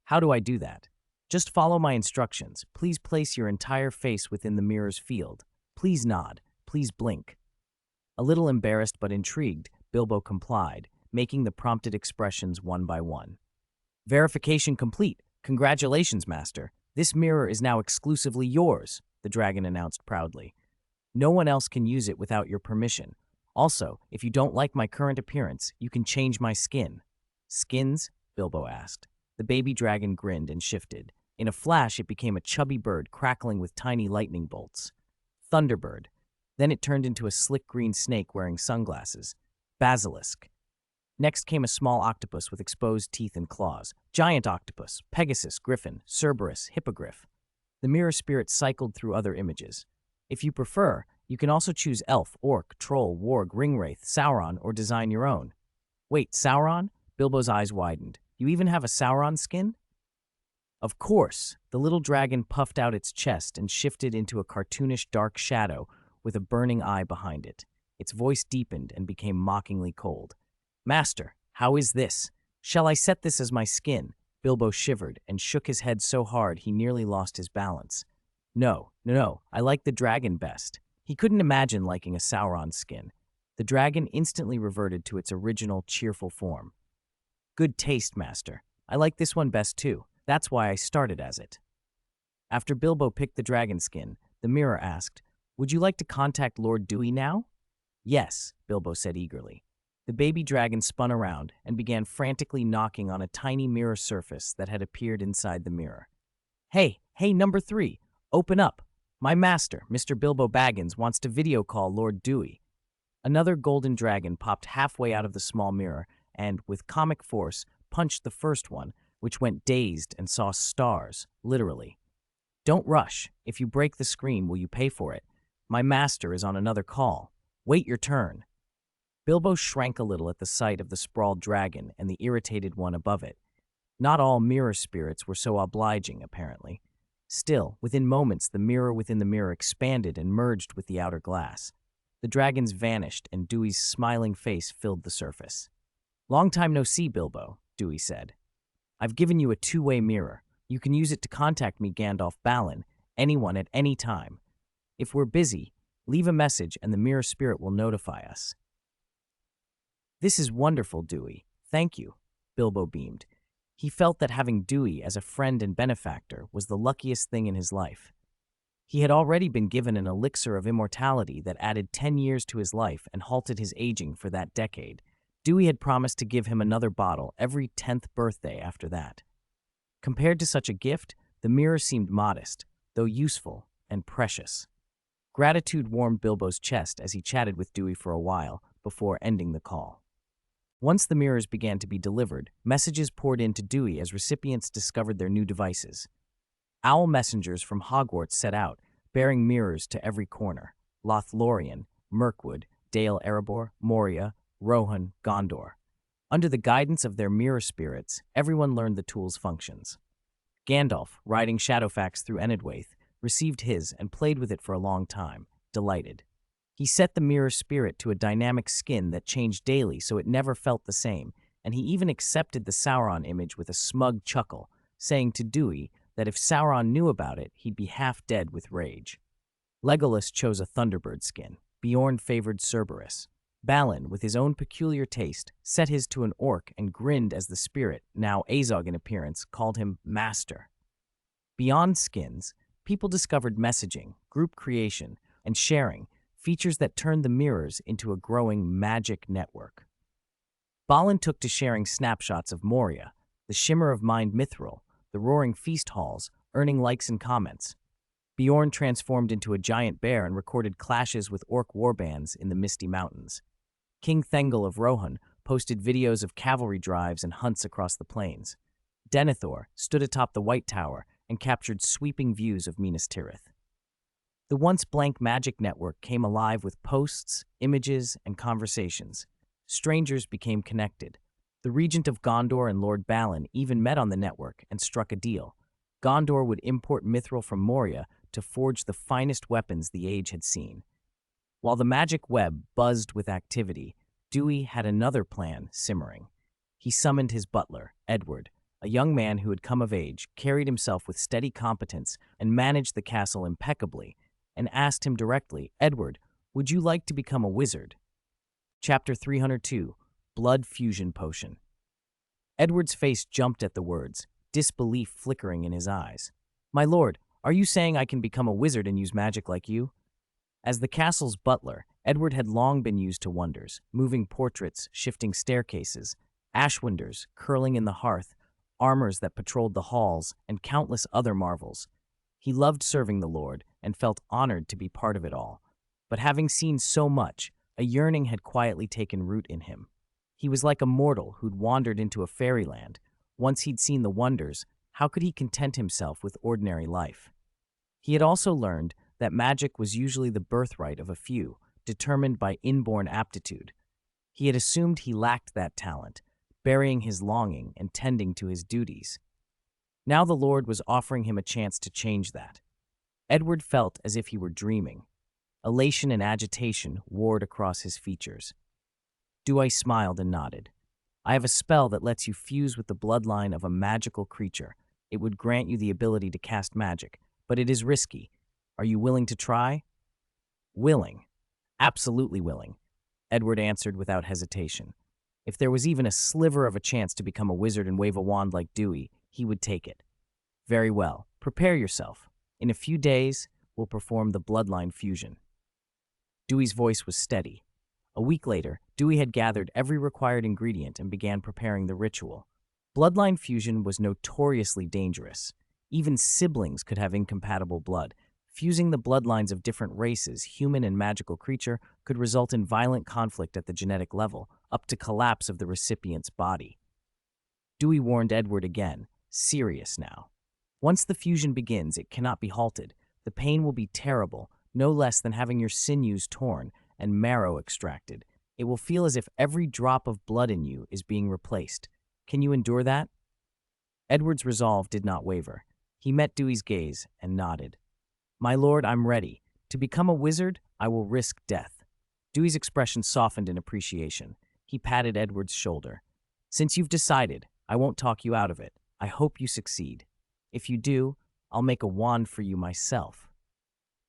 "How do I do that?" "Just follow my instructions. Please place your entire face within the mirror's field. Please nod. Please blink." A little embarrassed but intrigued, Bilbo complied, making the prompted expressions one by one. "Verification complete. Congratulations, Master. This mirror is now exclusively yours," the dragon announced proudly. "No one else can use it without your permission. Also, if you don't like my current appearance, you can change my skin." "Skins?" Bilbo asked. The baby dragon grinned and shifted. In a flash, it became a chubby bird crackling with tiny lightning bolts. Thunderbird. Then it turned into a slick green snake wearing sunglasses. Basilisk. Next came a small octopus with exposed teeth and claws. Giant octopus, Pegasus, Griffin, Cerberus, Hippogriff. The mirror spirit cycled through other images. If you prefer, you can also choose elf, orc, troll, warg, ringwraith, Sauron, or design your own. "Wait, Sauron?" Bilbo's eyes widened. "You even have a Sauron skin?" "Of course." The little dragon puffed out its chest and shifted into a cartoonish dark shadow with a burning eye behind it. Its voice deepened and became mockingly cold. "Master, how is this? Shall I set this as my skin?" Bilbo shivered and shook his head so hard he nearly lost his balance. No, I like the dragon best." He couldn't imagine liking a Sauron skin. The dragon instantly reverted to its original cheerful form. "Good taste, Master. I like this one best too. That's why I started as it." After Bilbo picked the dragon skin, the mirror asked, "Would you like to contact Lord Dewey now?" "Yes," Bilbo said eagerly. The baby dragon spun around and began frantically knocking on a tiny mirror surface that had appeared inside the mirror. Hey, number 3, open up. My master, Mr. Bilbo Baggins, wants to video call Lord Dewey." Another golden dragon popped halfway out of the small mirror and, with comic force, punched the first one, which went dazed and saw stars, literally. "Don't rush. If you break the screen, will you pay for it? My master is on another call. Wait your turn." Bilbo shrank a little at the sight of the sprawled dragon and the irritated one above it. Not all mirror spirits were so obliging, apparently. Still, within moments, the mirror within the mirror expanded and merged with the outer glass. The dragons vanished, and Dewey's smiling face filled the surface. "Long time no see, Bilbo," Dewey said. "I've given you a 2-way mirror. You can use it to contact me, Gandalf Balin, anyone at any time. If we're busy, leave a message and the mirror spirit will notify us." "This is wonderful, Dewey. Thank you," Bilbo beamed. He felt that having Dewey as a friend and benefactor was the luckiest thing in his life. He had already been given an elixir of immortality that added 10 years to his life and halted his aging for that decade. Dewey had promised to give him another bottle every 10th birthday after that. Compared to such a gift, the mirror seemed modest, though useful and precious. Gratitude warmed Bilbo's chest as he chatted with Dewey for a while before ending the call. Once the mirrors began to be delivered, messages poured in to Dewey as recipients discovered their new devices. Owl messengers from Hogwarts set out, bearing mirrors to every corner: Lothlorien, Mirkwood, Dale Erebor, Moria, Rohan, Gondor. Under the guidance of their mirror spirits, everyone learned the tool's functions. Gandalf, riding Shadowfax through Enedwaith, received his and played with it for a long time, delighted. He set the mirror spirit to a dynamic skin that changed daily so it never felt the same, and he even accepted the Sauron image with a smug chuckle, saying to Dewey that if Sauron knew about it, he'd be half dead with rage. Legolas chose a Thunderbird skin. Bjorn favored Cerberus. Balin, with his own peculiar taste, set his to an orc and grinned as the spirit, now Azog in appearance, called him Master. Beyond skins, people discovered messaging, group creation, and sharing, features that turned the mirrors into a growing magic network. Balin took to sharing snapshots of Moria, the shimmer of Mind Mithril, the roaring feast halls, earning likes and comments. Bjorn transformed into a giant bear and recorded clashes with orc warbands in the Misty Mountains. King Thengel of Rohan posted videos of cavalry drives and hunts across the plains. Denethor stood atop the White Tower and captured sweeping views of Minas Tirith. The once blank magic network came alive with posts, images, and conversations. Strangers became connected. The Regent of Gondor and Lord Balin even met on the network and struck a deal. Gondor would import mithril from Moria to forge the finest weapons the age had seen. While the magic web buzzed with activity, Dewey had another plan simmering. He summoned his butler, Edward, a young man who had come of age, carried himself with steady competence, and managed the castle impeccably, and asked him directly, "Edward, would you like to become a wizard?" Chapter 302, Blood Fusion Potion. Edward's face jumped at the words, disbelief flickering in his eyes. "My lord, are you saying I can become a wizard and use magic like you?" As the castle's butler, Edward had long been used to wonders: moving portraits, shifting staircases, ashwinders curling in the hearth, armors that patrolled the halls, and countless other marvels. He loved serving the Lord and felt honored to be part of it all. But having seen so much, a yearning had quietly taken root in him. He was like a mortal who'd wandered into a fairyland. Once he'd seen the wonders, how could he content himself with ordinary life? He had also learned that magic was usually the birthright of a few, determined by inborn aptitude. He had assumed he lacked that talent, burying his longing and tending to his duties. Now the Lord was offering him a chance to change that. Edward felt as if he were dreaming. Elation and agitation warred across his features. Dewey smiled and nodded. "I have a spell that lets you fuse with the bloodline of a magical creature. It would grant you the ability to cast magic, but it is risky. Are you willing to try?" "Willing. Absolutely willing," Edward answered without hesitation. If there was even a sliver of a chance to become a wizard and wave a wand like Dewey, he would take it. "Very well. Prepare yourself. In a few days, we'll perform the bloodline fusion." Dewey's voice was steady. A week later, Dewey had gathered every required ingredient and began preparing the ritual. Bloodline fusion was notoriously dangerous. Even siblings could have incompatible blood. Fusing the bloodlines of different races, human and magical creature, could result in violent conflict at the genetic level, up to collapse of the recipient's body. Dewey warned Edward again, serious now. "Once the fusion begins, it cannot be halted. The pain will be terrible, no less than having your sinews torn and marrow extracted. It will feel as if every drop of blood in you is being replaced. Can you endure that?" Edward's resolve did not waver. He met Dewey's gaze and nodded. "My lord, I'm ready. To become a wizard, I will risk death." Dewey's expression softened in appreciation. He patted Edward's shoulder. "Since you've decided, I won't talk you out of it. I hope you succeed. If you do, I'll make a wand for you myself."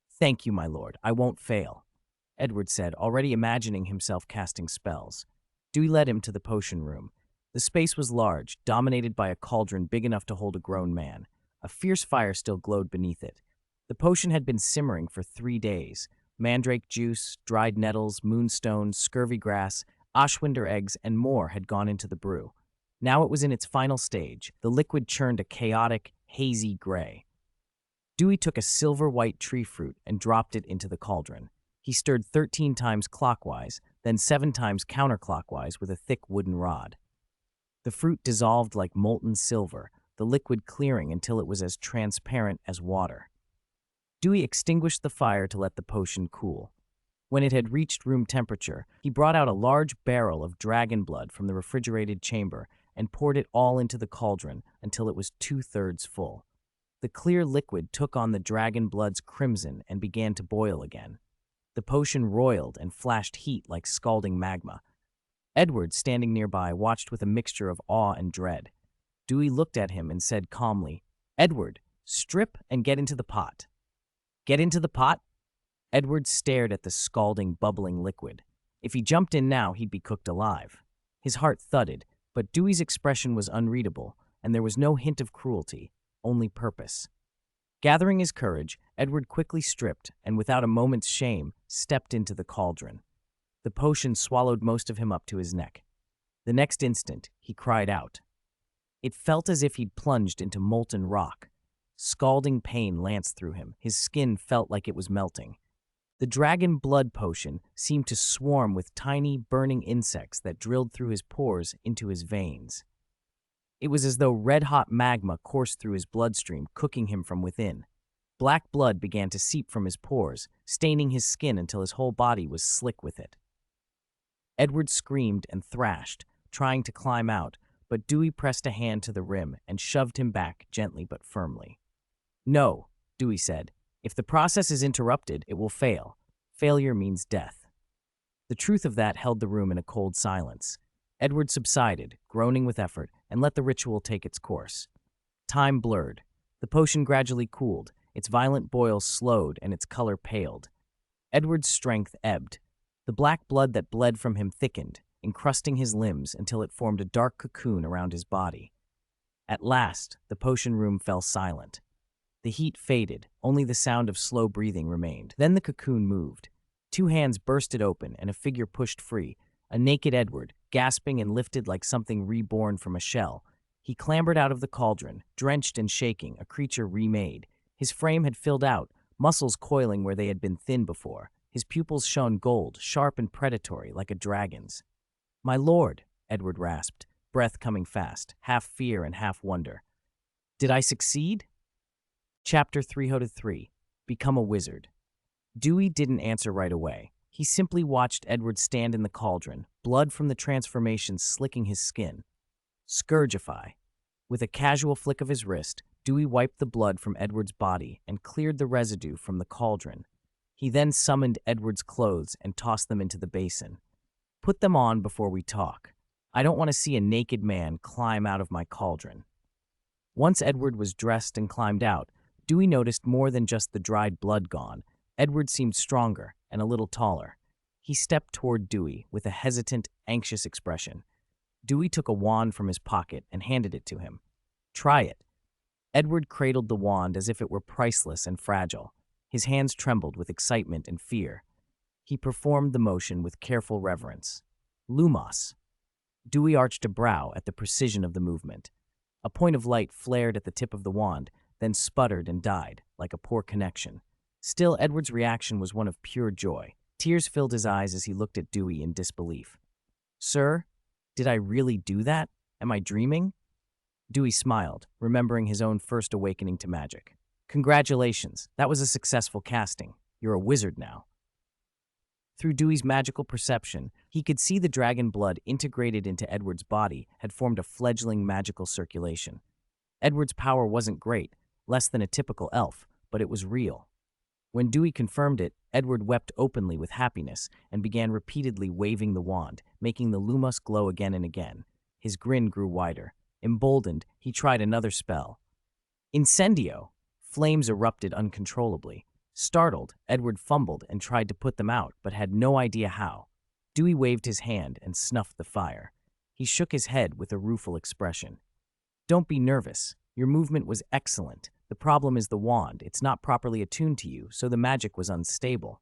"Thank you, my lord. I won't fail," Edward said, already imagining himself casting spells. Dewey led him to the potion room. The space was large, dominated by a cauldron big enough to hold a grown man. A fierce fire still glowed beneath it. The potion had been simmering for 3 days. Mandrake juice, dried nettles, moonstone, scurvy grass, ashwinder eggs, and more had gone into the brew. Now it was in its final stage. The liquid churned a chaotic, hazy gray. Dewey took a silver-white tree fruit and dropped it into the cauldron. He stirred 13 times clockwise, then 7 times counterclockwise with a thick wooden rod. The fruit dissolved like molten silver, the liquid clearing until it was as transparent as water. Dewey extinguished the fire to let the potion cool. When it had reached room temperature, he brought out a large barrel of dragon blood from the refrigerated chamber and poured it all into the cauldron until it was 2/3 full. The clear liquid took on the dragon blood's crimson and began to boil again. The potion roiled and flashed heat like scalding magma. Edward, standing nearby, watched with a mixture of awe and dread. Dewey looked at him and said calmly, "Edward, strip and get into the pot." "Get into the pot?" Edward stared at the scalding, bubbling liquid. If he jumped in now, he'd be cooked alive. His heart thudded, but Dewey's expression was unreadable, and there was no hint of cruelty, only purpose. Gathering his courage, Edward quickly stripped and, without a moment's shame, stepped into the cauldron. The potion swallowed most of him up to his neck. The next instant, he cried out. It felt as if he'd plunged into molten rock. Scalding pain lanced through him. His skin felt like it was melting. The dragon blood potion seemed to swarm with tiny, burning insects that drilled through his pores into his veins. It was as though red-hot magma coursed through his bloodstream, cooking him from within. Black blood began to seep from his pores, staining his skin until his whole body was slick with it. Edward screamed and thrashed, trying to climb out, but Dewey pressed a hand to the rim and shoved him back gently but firmly. "No," Dewey said. "If the process is interrupted, it will fail. Failure means death." The truth of that held the room in a cold silence. Edward subsided, groaning with effort, and let the ritual take its course. Time blurred. The potion gradually cooled, its violent boil slowed, and its color paled. Edward's strength ebbed. The black blood that bled from him thickened, encrusting his limbs until it formed a dark cocoon around his body. At last, the potion room fell silent. The heat faded, only the sound of slow breathing remained. Then the cocoon moved. 2 hands bursted open, and a figure pushed free, a naked Edward, gasping and lifted like something reborn from a shell. He clambered out of the cauldron, drenched and shaking, a creature remade. His frame had filled out, muscles coiling where they had been thin before. His pupils shone gold, sharp and predatory, like a dragon's. "My lord," Edward rasped, breath coming fast, half fear and half wonder. "Did I succeed?" Chapter 303. Become a Wizard. Dewey didn't answer right away. He simply watched Edward stand in the cauldron, blood from the transformation slicking his skin. Scourgify. With a casual flick of his wrist, Dewey wiped the blood from Edward's body and cleared the residue from the cauldron. He then summoned Edward's clothes and tossed them into the basin. "Put them on before we talk. I don't want to see a naked man climb out of my cauldron." Once Edward was dressed and climbed out, Dewey noticed more than just the dried blood gone. Edward seemed stronger and a little taller. He stepped toward Dewey with a hesitant, anxious expression. Dewey took a wand from his pocket and handed it to him. "Try it." Edward cradled the wand as if it were priceless and fragile. His hands trembled with excitement and fear. He performed the motion with careful reverence. Lumos. Dewey arched a brow at the precision of the movement. A point of light flared at the tip of the wand, then sputtered and died, like a poor connection. Still, Edward's reaction was one of pure joy. Tears filled his eyes as he looked at Dewey in disbelief. "Sir, did I really do that? Am I dreaming?" Dewey smiled, remembering his own first awakening to magic. "Congratulations, that was a successful casting. You're a wizard now." Through Dewey's magical perception, he could see the dragon blood integrated into Edward's body had formed a fledgling magical circulation. Edward's power wasn't great, less than a typical elf, but it was real. When Dewey confirmed it, Edward wept openly with happiness and began repeatedly waving the wand, making the lumos glow again and again. His grin grew wider. Emboldened, he tried another spell. Incendio! Flames erupted uncontrollably. Startled, Edward fumbled and tried to put them out, but had no idea how. Dewey waved his hand and snuffed the fire. He shook his head with a rueful expression. "Don't be nervous. Your movement was excellent. The problem is the wand. It's not properly attuned to you, so the magic was unstable.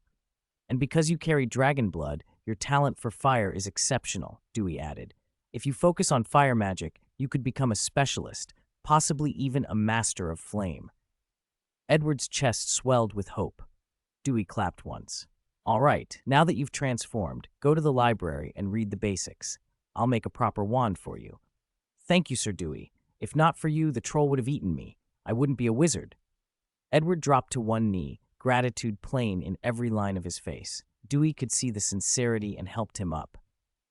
And because you carry dragon blood, your talent for fire is exceptional," Dewey added. "If you focus on fire magic, you could become a specialist, possibly even a master of flame." Edward's chest swelled with hope. Dewey clapped once. All right, now that you've transformed, go to the library and read the basics. I'll make a proper wand for you. Thank you, Sir Dewey. If not for you, the troll would have eaten me. I wouldn't be a wizard. Edward dropped to one knee, gratitude plain in every line of his face. Dewey could see the sincerity and helped him up.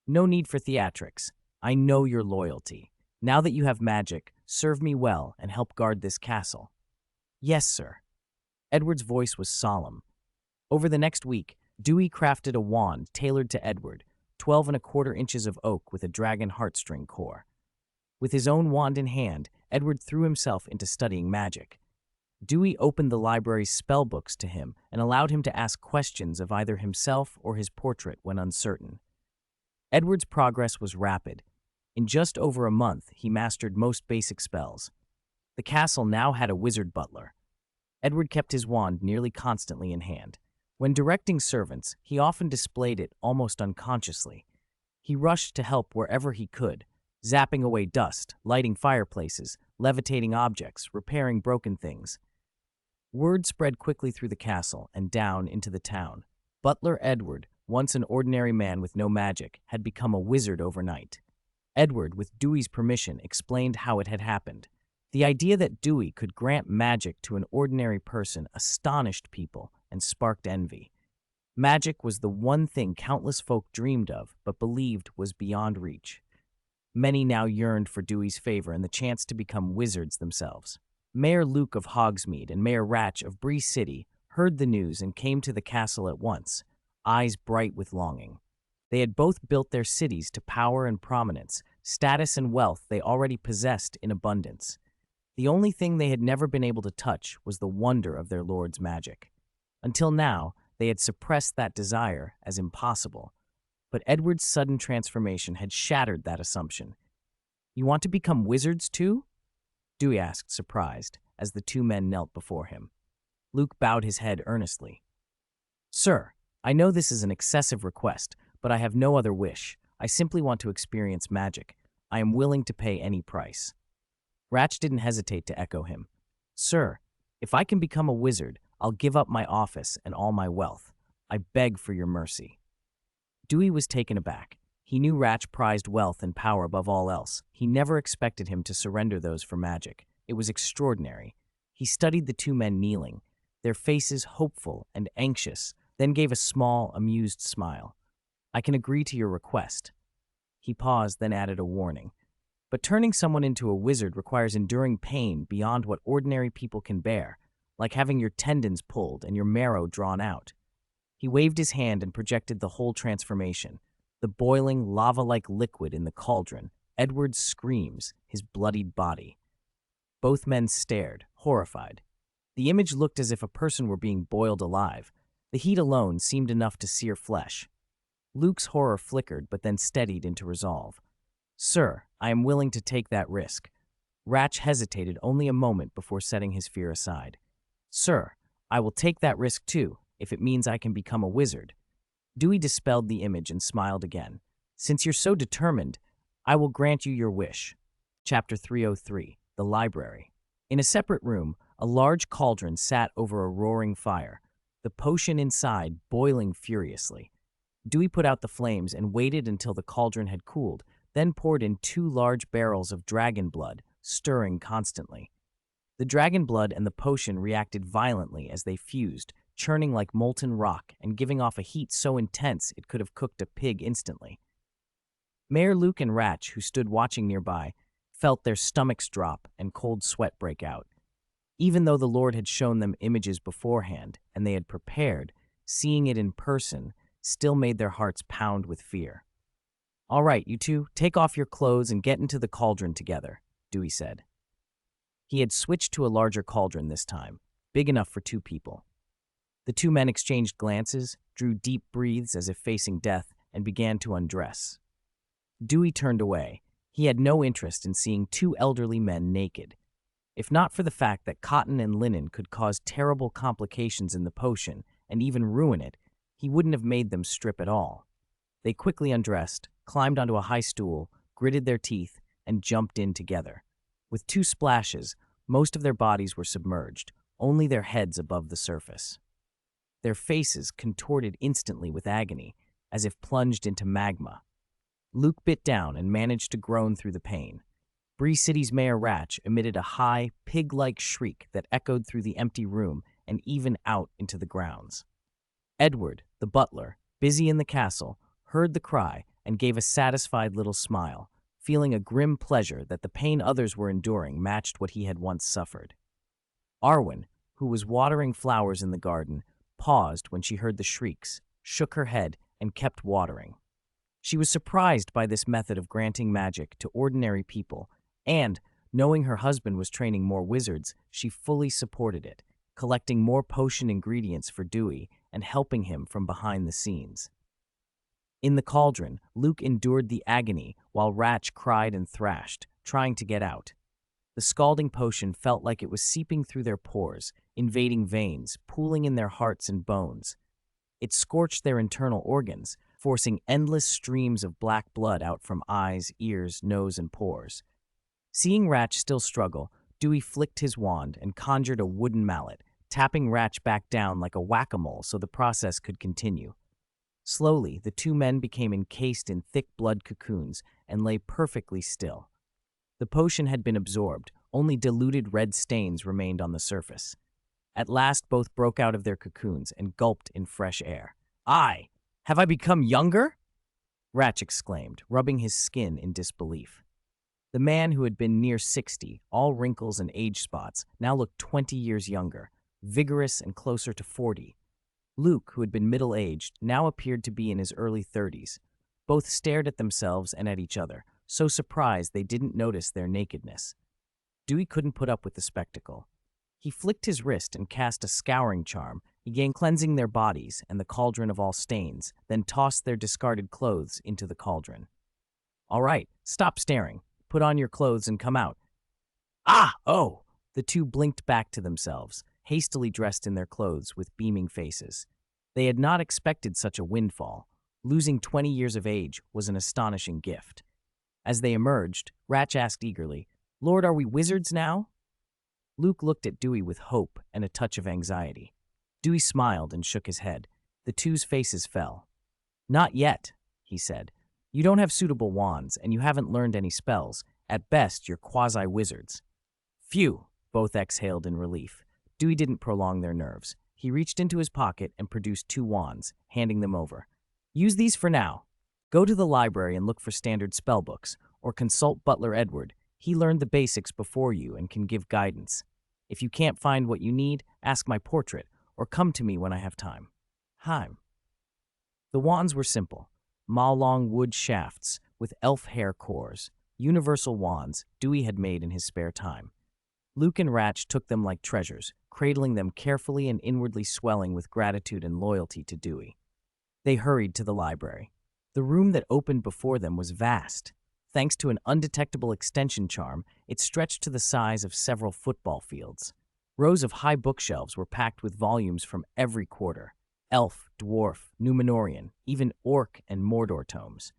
No need for theatrics. I know your loyalty. Now that you have magic, serve me well and help guard this castle. Yes, sir. Edward's voice was solemn. Over the next week, Dewey crafted a wand tailored to Edward, 12¼ inches of oak with a dragon heartstring core. With his own wand in hand, Edward threw himself into studying magic. Dewey opened the library's spellbooks to him and allowed him to ask questions of either himself or his portrait when uncertain. Edward's progress was rapid. In just over a month, he mastered most basic spells. The castle now had a wizard butler. Edward kept his wand nearly constantly in hand. When directing servants, he often displayed it almost unconsciously. He rushed to help wherever he could, zapping away dust, lighting fireplaces, levitating objects, repairing broken things. Word spread quickly through the castle and down into the town. Butler Edward, once an ordinary man with no magic, had become a wizard overnight. Edward, with Dewey's permission, explained how it had happened. The idea that Dewey could grant magic to an ordinary person astonished people and sparked envy. Magic was the one thing countless folk dreamed of but believed was beyond reach. Many now yearned for Dewey's favor and the chance to become wizards themselves. Mayor Luke of Hogsmeade and Mayor Ratch of Bree City heard the news and came to the castle at once, eyes bright with longing. They had both built their cities to power and prominence, status and wealth they already possessed in abundance. The only thing they had never been able to touch was the wonder of their lord's magic. Until now, they had suppressed that desire as impossible. But Edward's sudden transformation had shattered that assumption. You want to become wizards too? Dewey asked, surprised, as the two men knelt before him. Luke bowed his head earnestly. Sir, I know this is an excessive request, but I have no other wish. I simply want to experience magic. I am willing to pay any price. Ratch didn't hesitate to echo him. Sir, if I can become a wizard, I'll give up my office and all my wealth. I beg for your mercy. Dewey was taken aback. He knew Ratch prized wealth and power above all else. He never expected him to surrender those for magic. It was extraordinary. He studied the two men kneeling, their faces hopeful and anxious, then gave a small, amused smile. I can agree to your request. He paused, then added a warning. But turning someone into a wizard requires enduring pain beyond what ordinary people can bear, like having your tendons pulled and your marrow drawn out. He waved his hand and projected the whole transformation, the boiling, lava-like liquid in the cauldron, Edward's screams, his bloodied body. Both men stared, horrified. The image looked as if a person were being boiled alive. The heat alone seemed enough to sear flesh. Luke's horror flickered, but then steadied into resolve. Sir, I am willing to take that risk. Ratch hesitated only a moment before setting his fear aside. Sir, I will take that risk too, if it means I can become a wizard. Dewey dispelled the image and smiled again. Since you're so determined, I will grant you your wish. Chapter 303, The Library. In a separate room, a large cauldron sat over a roaring fire, the potion inside boiling furiously. Dewey put out the flames and waited until the cauldron had cooled, then poured in 2 large barrels of dragon blood, stirring constantly. The dragon blood and the potion reacted violently as they fused, churning like molten rock and giving off a heat so intense it could have cooked a pig instantly. Mayor Luke and Ratch, who stood watching nearby, felt their stomachs drop and cold sweat break out. Even though the Lord had shown them images beforehand and they had prepared, seeing it in person still made their hearts pound with fear. All right, you two, take off your clothes and get into the cauldron together, Dewey said. He had switched to a larger cauldron this time, big enough for 2 people. The 2 men exchanged glances, drew deep breaths as if facing death, and began to undress. Dewey turned away. He had no interest in seeing 2 elderly men naked. If not for the fact that cotton and linen could cause terrible complications in the potion and even ruin it, he wouldn't have made them strip at all. They quickly undressed, climbed onto a high stool, gritted their teeth, and jumped in together. With 2 splashes, most of their bodies were submerged, only their heads above the surface. Their faces contorted instantly with agony, as if plunged into magma. Luke bit down and managed to groan through the pain. Bree City's Mayor Ratch emitted a high, pig-like shriek that echoed through the empty room and even out into the grounds. Edward, the butler, busy in the castle, heard the cry and gave a satisfied little smile, feeling a grim pleasure that the pain others were enduring matched what he had once suffered. Arwen, who was watering flowers in the garden, paused when she heard the shrieks, shook her head, and kept watering. She was surprised by this method of granting magic to ordinary people, and, knowing her husband was training more wizards, she fully supported it, collecting more potion ingredients for Dewey and helping him from behind the scenes. In the cauldron, Luke endured the agony while Ratch cried and thrashed, trying to get out. The scalding potion felt like it was seeping through their pores, invading veins, pooling in their hearts and bones. It scorched their internal organs, forcing endless streams of black blood out from eyes, ears, nose, and pores. Seeing Ratch still struggle, Dewey flicked his wand and conjured a wooden mallet, tapping Ratch back down like a whack-a-mole so the process could continue. Slowly, the two men became encased in thick blood cocoons and lay perfectly still. The potion had been absorbed, only diluted red stains remained on the surface. At last, both broke out of their cocoons and gulped in fresh air. "Aye! Have I become younger?" Ratch exclaimed, rubbing his skin in disbelief. The man who had been near 60, all wrinkles and age spots, now looked 20 years younger, vigorous and closer to 40. Luke, who had been middle-aged, now appeared to be in his early 30s. Both stared at themselves and at each other, so surprised they didn't notice their nakedness. Dewey couldn't put up with the spectacle. He flicked his wrist and cast a scouring charm, again cleansing their bodies and the cauldron of all stains, then tossed their discarded clothes into the cauldron. "All right, stop staring. Put on your clothes and come out." "Ah! Oh!" The two blinked back to themselves, hastily dressed in their clothes with beaming faces. They had not expected such a windfall. Losing 20 years of age was an astonishing gift. As they emerged, Ratch asked eagerly, "Lord, are we wizards now?" Luke looked at Dewey with hope and a touch of anxiety. Dewey smiled and shook his head. The two's faces fell. "Not yet," he said. "You don't have suitable wands, and you haven't learned any spells. At best, you're quasi-wizards." "Phew," both exhaled in relief. Dewey didn't prolong their nerves. He reached into his pocket and produced 2 wands, handing them over. "Use these for now. Go to the library and look for standard spellbooks, or consult Butler Edward. He learned the basics before you and can give guidance. If you can't find what you need, ask my portrait, or come to me when I have time." Heim. The wands were simple, maw-long wood shafts with elf hair cores, universal wands Dewey had made in his spare time. Luke and Ratch took them like treasures, cradling them carefully and inwardly swelling with gratitude and loyalty to Dewey. They hurried to the library. The room that opened before them was vast. Thanks to an undetectable extension charm, it stretched to the size of several football fields. Rows of high bookshelves were packed with volumes from every quarter: Elf, Dwarf, Númenórean, even Orc and Mordor tomes.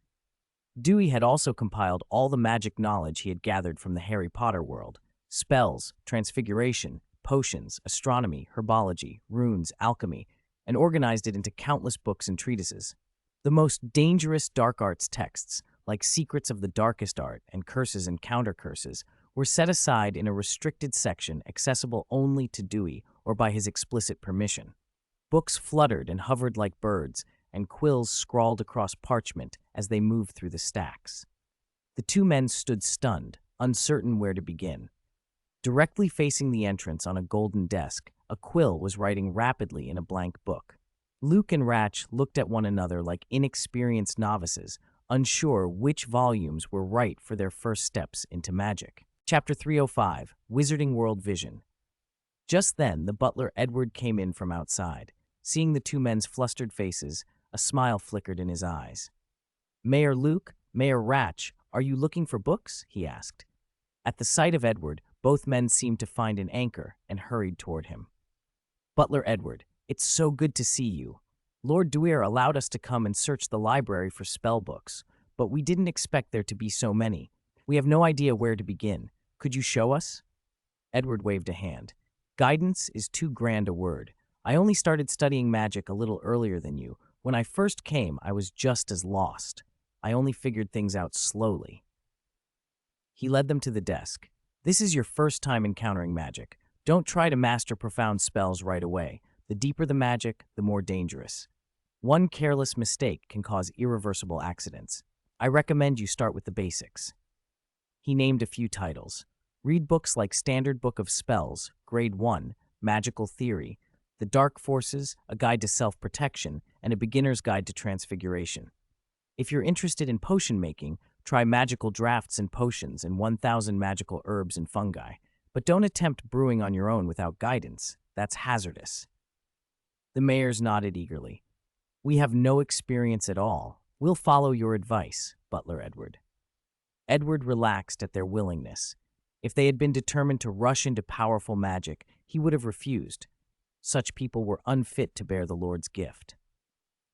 Dewey had also compiled all the magic knowledge he had gathered from the Harry Potter world: spells, transfiguration, potions, astronomy, herbology, runes, alchemy, and organized it into countless books and treatises. The most dangerous dark arts texts, like Secrets of the Darkest Art and Curses and Counter-Curses, were set aside in a restricted section accessible only to Dewey or by his explicit permission. Books fluttered and hovered like birds, and quills scrawled across parchment as they moved through the stacks. The two men stood stunned, uncertain where to begin. Directly facing the entrance on a golden desk, a quill was writing rapidly in a blank book. Luke and Ratch looked at one another like inexperienced novices, unsure which volumes were right for their first steps into magic. Chapter 305, Wizarding World Vision. Just then, the butler Edward came in from outside. Seeing the two men's flustered faces, a smile flickered in his eyes. "Mayor Luke, Mayor Ratch, are you looking for books?" he asked. At the sight of Edward, both men seemed to find an anchor and hurried toward him. "Butler Edward, it's so good to see you. Lord Duir allowed us to come and search the library for spell books, but we didn't expect there to be so many. We have no idea where to begin. Could you show us?" Edward waved a hand. Guidance is too grand a word. I only started studying magic a little earlier than you. When I first came, I was just as lost. I only figured things out slowly. He led them to the desk. This is your first time encountering magic. Don't try to master profound spells right away. The deeper the magic, the more dangerous. One careless mistake can cause irreversible accidents. I recommend you start with the basics. He named a few titles. Read books like Standard Book of Spells, Grade 1, Magical Theory, The Dark Forces, A Guide to Self-Protection, and A Beginner's Guide to Transfiguration. If you're interested in potion making, try Magical Drafts and Potions and 1,000 Magical Herbs and Fungi. But don't attempt brewing on your own without guidance. That's hazardous. The mayors nodded eagerly. We have no experience at all. We'll follow your advice, Butler Edward. Edward relaxed at their willingness. If they had been determined to rush into powerful magic, he would have refused. Such people were unfit to bear the Lord's gift.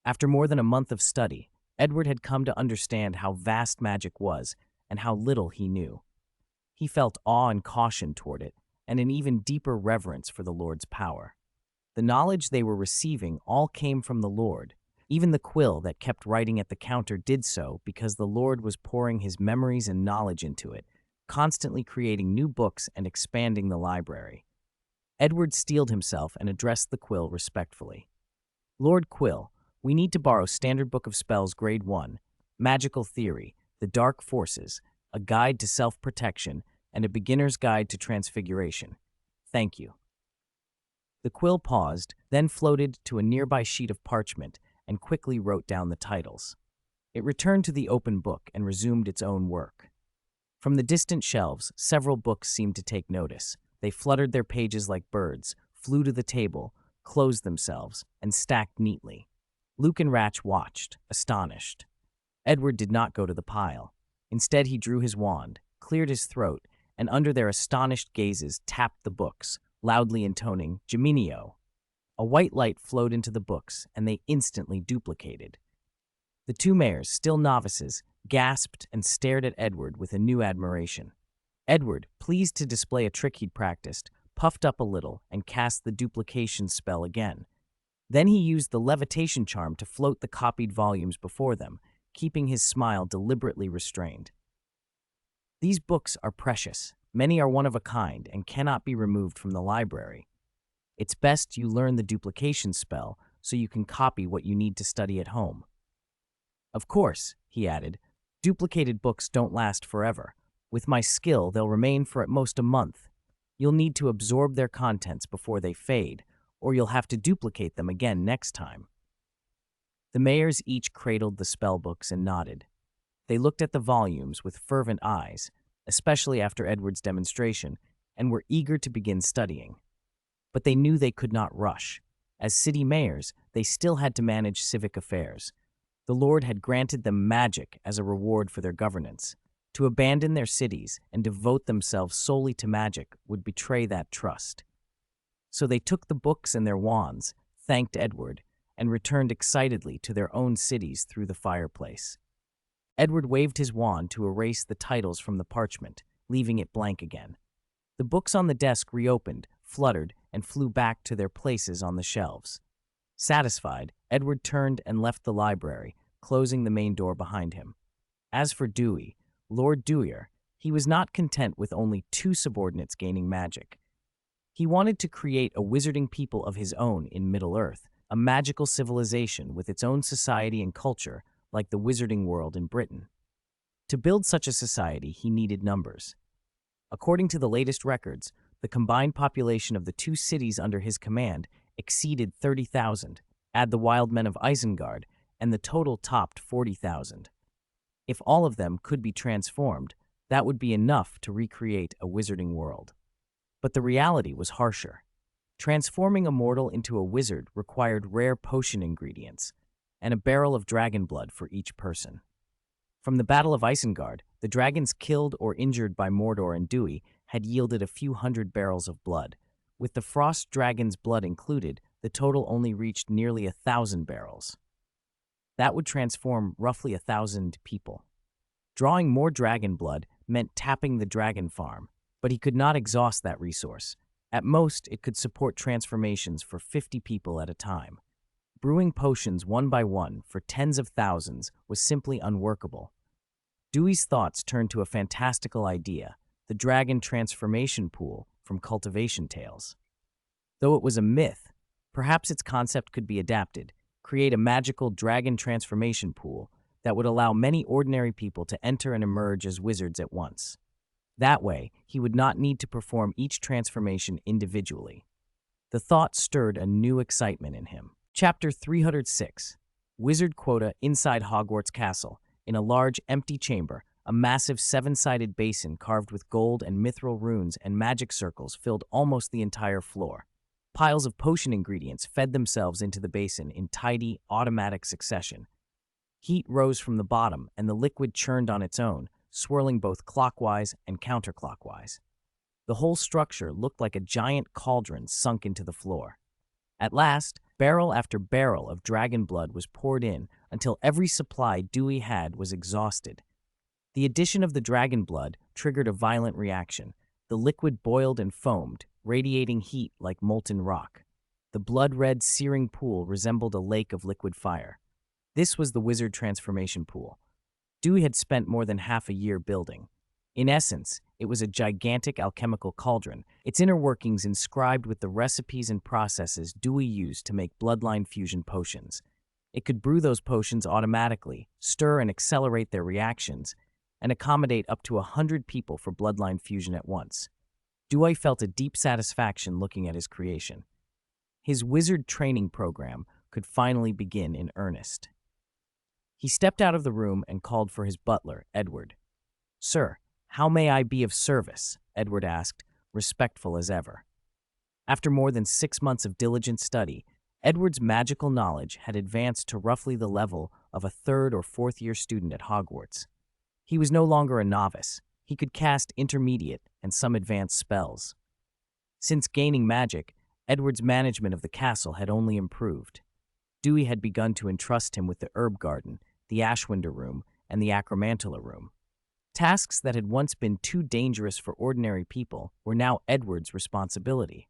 After more than a month of study, Edward had come to understand how vast magic was and how little he knew. He felt awe and caution toward it, and an even deeper reverence for the Lord's power. The knowledge they were receiving all came from the Lord. Even the quill that kept writing at the counter did so because the Lord was pouring his memories and knowledge into it, constantly creating new books and expanding the library. Edward steeled himself and addressed the quill respectfully. Lord Quill, we need to borrow Standard Book of Spells Grade 1, Magical Theory, The Dark Forces, A Guide to Self-Protection, and A Beginner's Guide to Transfiguration. Thank you. The quill paused, then floated to a nearby sheet of parchment and quickly wrote down the titles. It returned to the open book and resumed its own work. From the distant shelves, several books seemed to take notice. They fluttered their pages like birds, flew to the table, closed themselves, and stacked neatly. Luke and Ratch watched, astonished. Edward did not go to the pile. Instead, he drew his wand, cleared his throat, and under their astonished gazes tapped the books, loudly intoning, Geminio. A white light flowed into the books, and they instantly duplicated. The two mayors, still novices, gasped and stared at Edward with a new admiration. Edward, pleased to display a trick he'd practiced, puffed up a little and cast the duplication spell again. Then he used the levitation charm to float the copied volumes before them, keeping his smile deliberately restrained. These books are precious. Many are one of a kind and cannot be removed from the library. It's best you learn the duplication spell so you can copy what you need to study at home. Of course, he added, duplicated books don't last forever. With my skill, they'll remain for at most a month. You'll need to absorb their contents before they fade, or you'll have to duplicate them again next time. The mayors each cradled the spellbooks and nodded. They looked at the volumes with fervent eyes, especially after Edward's demonstration, and were eager to begin studying. But they knew they could not rush. As city mayors, they still had to manage civic affairs. The Lord had granted them magic as a reward for their governance. To abandon their cities and devote themselves solely to magic would betray that trust. So they took the books and their wands, thanked Edward, and returned excitedly to their own cities through the fireplace. Edward waved his wand to erase the titles from the parchment, leaving it blank again. The books on the desk reopened, fluttered, and flew back to their places on the shelves. Satisfied, Edward turned and left the library, closing the main door behind him. As for Dewey, Lord Duir, he was not content with only 2 subordinates gaining magic. He wanted to create a wizarding people of his own in Middle-earth, a magical civilization with its own society and culture, like the wizarding world in Britain. To build such a society, he needed numbers. According to the latest records, the combined population of the 2 cities under his command exceeded 30,000. Add the wild men of Isengard, and the total topped 40,000. If all of them could be transformed, that would be enough to recreate a wizarding world. But the reality was harsher. Transforming a mortal into a wizard required rare potion ingredients, and a barrel of dragon blood for each person. From the Battle of Isengard, the dragons killed or injured by Mordor and Dewey had yielded a few hundred barrels of blood. With the frost dragon's blood included, the total only reached nearly 1,000 barrels. That would transform roughly 1,000 people. Drawing more dragon blood meant tapping the dragon farm, but he could not exhaust that resource. At most, it could support transformations for 50 people at a time. Brewing potions one by one for tens of thousands was simply unworkable. Dewey's thoughts turned to a fantastical idea, the dragon transformation pool from Cultivation Tales. Though it was a myth, perhaps its concept could be adapted, create a magical dragon transformation pool that would allow many ordinary people to enter and emerge as wizards at once. That way, he would not need to perform each transformation individually. The thought stirred a new excitement in him. Chapter 306. Wizard Quota inside Hogwarts Castle. In a large, empty chamber, a massive seven-sided basin carved with gold and mithril runes and magic circles filled almost the entire floor. Piles of potion ingredients fed themselves into the basin in tidy, automatic succession. Heat rose from the bottom, and the liquid churned on its own, swirling both clockwise and counterclockwise. The whole structure looked like a giant cauldron sunk into the floor. At last, barrel after barrel of dragon blood was poured in until every supply Dewey had was exhausted. The addition of the dragon blood triggered a violent reaction. The liquid boiled and foamed, radiating heat like molten rock. The blood-red, searing pool resembled a lake of liquid fire. This was the wizard transformation pool. Dewey had spent more than half a year building. In essence, it was a gigantic alchemical cauldron, its inner workings inscribed with the recipes and processes Dewey used to make bloodline fusion potions. It could brew those potions automatically, stir and accelerate their reactions, and accommodate up to 100 people for bloodline fusion at once. Dewey felt a deep satisfaction looking at his creation. His wizard training program could finally begin in earnest. He stepped out of the room and called for his butler, Edward. "Sir, how may I be of service?" Edward asked, respectful as ever. After more than 6 months of diligent study, Edward's magical knowledge had advanced to roughly the level of a 3rd or 4th year student at Hogwarts. He was no longer a novice. He could cast intermediate and some advanced spells. Since gaining magic, Edward's management of the castle had only improved. Dewey had begun to entrust him with the herb garden, the Ashwinder room, and the Acromantula room. Tasks that had once been too dangerous for ordinary people were now Edward's responsibility.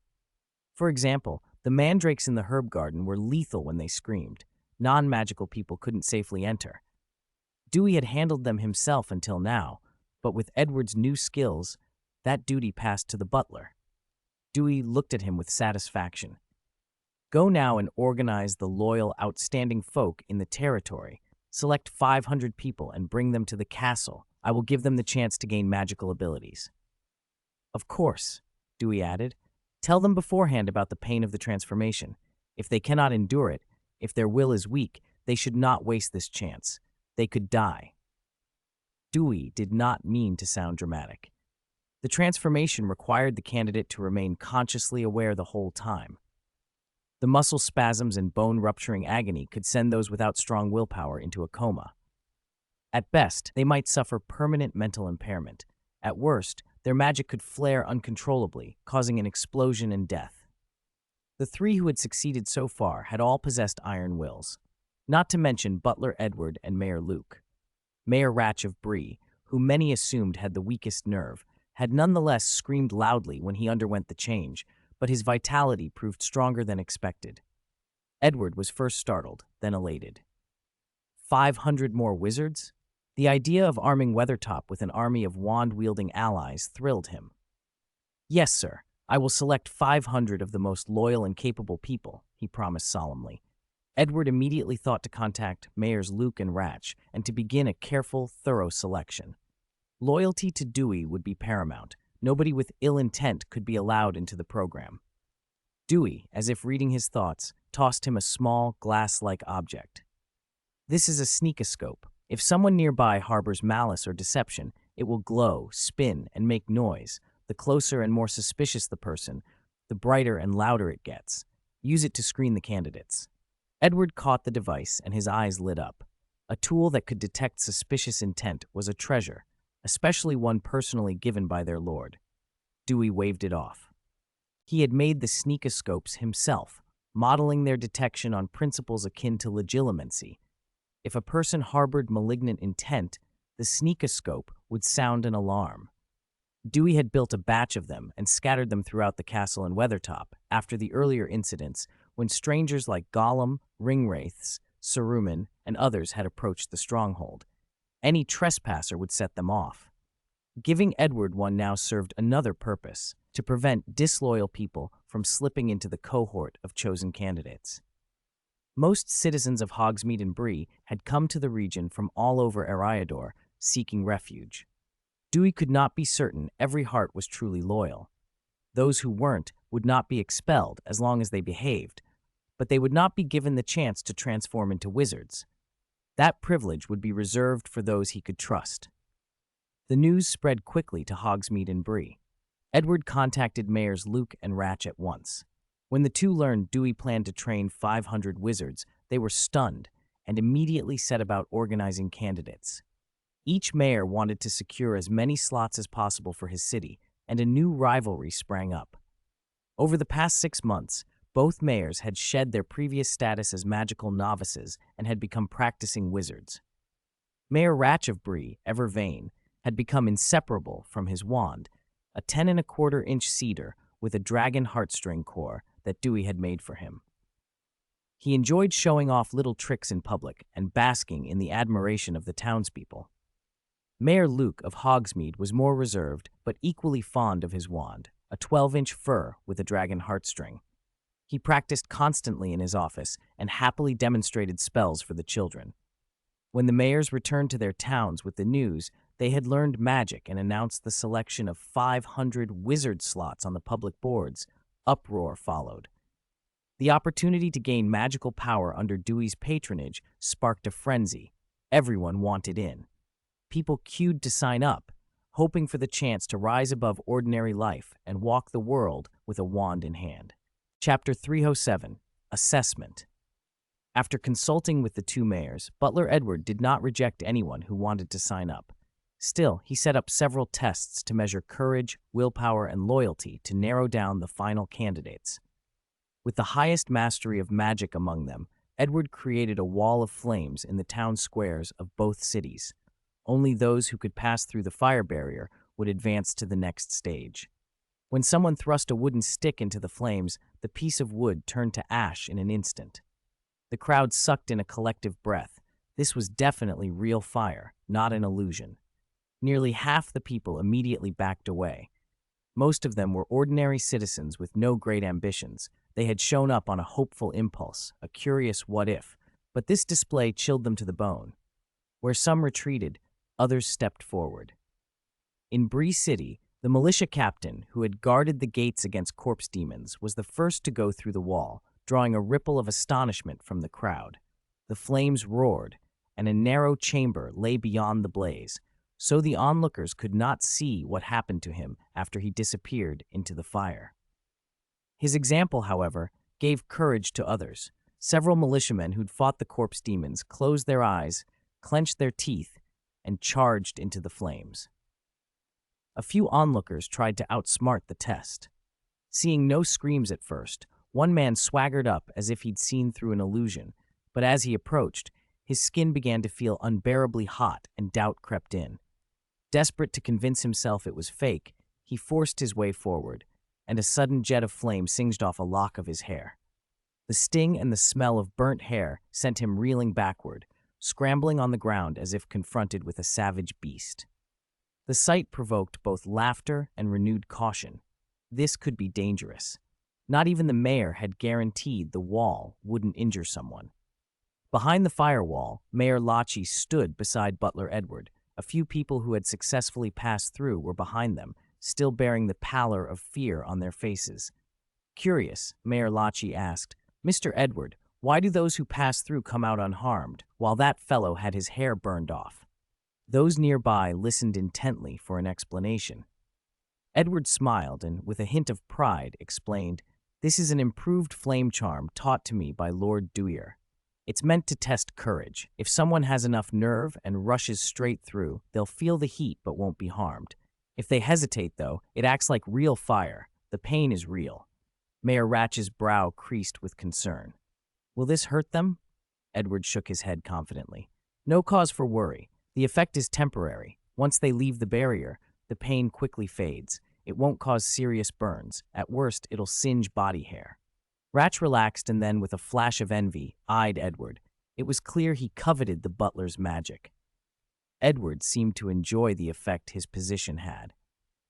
For example, the mandrakes in the herb garden were lethal when they screamed. Non-magical people couldn't safely enter. Dewey had handled them himself until now, but with Edward's new skills, that duty passed to the butler. Dewey looked at him with satisfaction. "Go now and organize the loyal, outstanding folk in the territory. Select 500 people and bring them to the castle. I will give them the chance to gain magical abilities." "Of course," Dewey added. "Tell them beforehand about the pain of the transformation. If they cannot endure it, if their will is weak, they should not waste this chance. They could die." Dewey did not mean to sound dramatic. The transformation required the candidate to remain consciously aware the whole time. The muscle spasms and bone-rupturing agony could send those without strong willpower into a coma. At best, they might suffer permanent mental impairment. At worst, their magic could flare uncontrollably, causing an explosion and death. The 3 who had succeeded so far had all possessed iron wills, not to mention Butler Edward and Mayor Luke. Mayor Ratch of Bree, who many assumed had the weakest nerve, had nonetheless screamed loudly when he underwent the change, but his vitality proved stronger than expected. Edward was first startled, then elated. 500 more wizards? The idea of arming Weathertop with an army of wand-wielding allies thrilled him. "Yes, sir, I will select 500 of the most loyal and capable people," he promised solemnly. Edward immediately thought to contact Mayors Luke and Ratch and to begin a careful, thorough selection. Loyalty to Dewey would be paramount. Nobody with ill intent could be allowed into the program. Dewey, as if reading his thoughts, tossed him a small, glass-like object. "This is a sneakoscope. If someone nearby harbors malice or deception, it will glow, spin, and make noise. The closer and more suspicious the person, the brighter and louder it gets. Use it to screen the candidates." Edward caught the device and his eyes lit up. A tool that could detect suspicious intent was a treasure, especially one personally given by their lord. Dewey waved it off. He had made the sneakoscopes himself, modeling their detection on principles akin to legilimency. If a person harbored malignant intent, the sneakoscope would sound an alarm. Dewey had built a batch of them and scattered them throughout the castle in Weathertop after the earlier incidents when strangers like Gollum, Ringwraiths, Saruman, and others had approached the stronghold. Any trespasser would set them off. Giving Edward one now served another purpose, to prevent disloyal people from slipping into the cohort of chosen candidates. Most citizens of Hogsmeade and Bree had come to the region from all over Eriador, seeking refuge. Dewey could not be certain every heart was truly loyal. Those who weren't would not be expelled as long as they behaved, but they would not be given the chance to transform into wizards. That privilege would be reserved for those he could trust. The news spread quickly to Hogsmeade and Bree. Edward contacted Mayors Luke and Ratch at once. When the two learned Dewey planned to train 500 wizards, they were stunned and immediately set about organizing candidates. Each mayor wanted to secure as many slots as possible for his city, and a new rivalry sprang up. Over the past 6 months, both mayors had shed their previous status as magical novices and had become practicing wizards. Mayor Ratch of Bree, ever vain, had become inseparable from his wand, a 10¼ inch cedar with a dragon heartstring core that Dewey had made for him. He enjoyed showing off little tricks in public and basking in the admiration of the townspeople. Mayor Luke of Hogsmeade was more reserved but equally fond of his wand, a 12-inch fir with a dragon heartstring. He practiced constantly in his office and happily demonstrated spells for the children. When the mayors returned to their towns with the news, they had learned magic and announced the selection of 500 wizard slots on the public boards. Uproar followed. The opportunity to gain magical power under Dewey's patronage sparked a frenzy. Everyone wanted in. People queued to sign up, hoping for the chance to rise above ordinary life and walk the world with a wand in hand. Chapter 307, Assessment. After consulting with the two mayors, Butler Edward did not reject anyone who wanted to sign up. Still, he set up several tests to measure courage, willpower, and loyalty to narrow down the final candidates. With the highest mastery of magic among them, Edward created a wall of flames in the town squares of both cities. Only those who could pass through the fire barrier would advance to the next stage. When someone thrust a wooden stick into the flames, the piece of wood turned to ash in an instant. The crowd sucked in a collective breath. This was definitely real fire, not an illusion. Nearly half the people immediately backed away. Most of them were ordinary citizens with no great ambitions. They had shown up on a hopeful impulse, a curious what-if, but this display chilled them to the bone. Where some retreated, others stepped forward. In Bree City, the militia captain who had guarded the gates against corpse demons was the first to go through the wall, drawing a ripple of astonishment from the crowd. The flames roared, and a narrow chamber lay beyond the blaze, so the onlookers could not see what happened to him after he disappeared into the fire. His example, however, gave courage to others. Several militiamen who'd fought the corpse demons closed their eyes, clenched their teeth, and charged into the flames. A few onlookers tried to outsmart the test. Seeing no screams at first, one man swaggered up as if he'd seen through an illusion, but as he approached, his skin began to feel unbearably hot and doubt crept in. Desperate to convince himself it was fake, he forced his way forward, and a sudden jet of flame singed off a lock of his hair. The sting and the smell of burnt hair sent him reeling backward, scrambling on the ground as if confronted with a savage beast. The sight provoked both laughter and renewed caution. This could be dangerous. Not even the mayor had guaranteed the wall wouldn't injure someone. Behind the firewall, Mayor Lachie stood beside Butler Edward. A few people who had successfully passed through were behind them, still bearing the pallor of fear on their faces. Curious, Mayor Lachie asked, "Mr. Edward, why do those who pass through come out unharmed, while that fellow had his hair burned off?" Those nearby listened intently for an explanation. Edward smiled and, with a hint of pride, explained, "This is an improved flame charm taught to me by Lord Duir. It's meant to test courage. If someone has enough nerve and rushes straight through, they'll feel the heat but won't be harmed. If they hesitate, though, it acts like real fire. The pain is real." Mayor Ratch's brow creased with concern. "Will this hurt them?" Edward shook his head confidently. "No cause for worry. The effect is temporary. Once they leave the barrier, The pain quickly fades. It won't cause serious burns. At worst, it'll singe body hair. Ratch relaxed and then, with a flash of envy, eyed Edward. It was clear he coveted the butler's magic. Edward seemed to enjoy the effect his position had.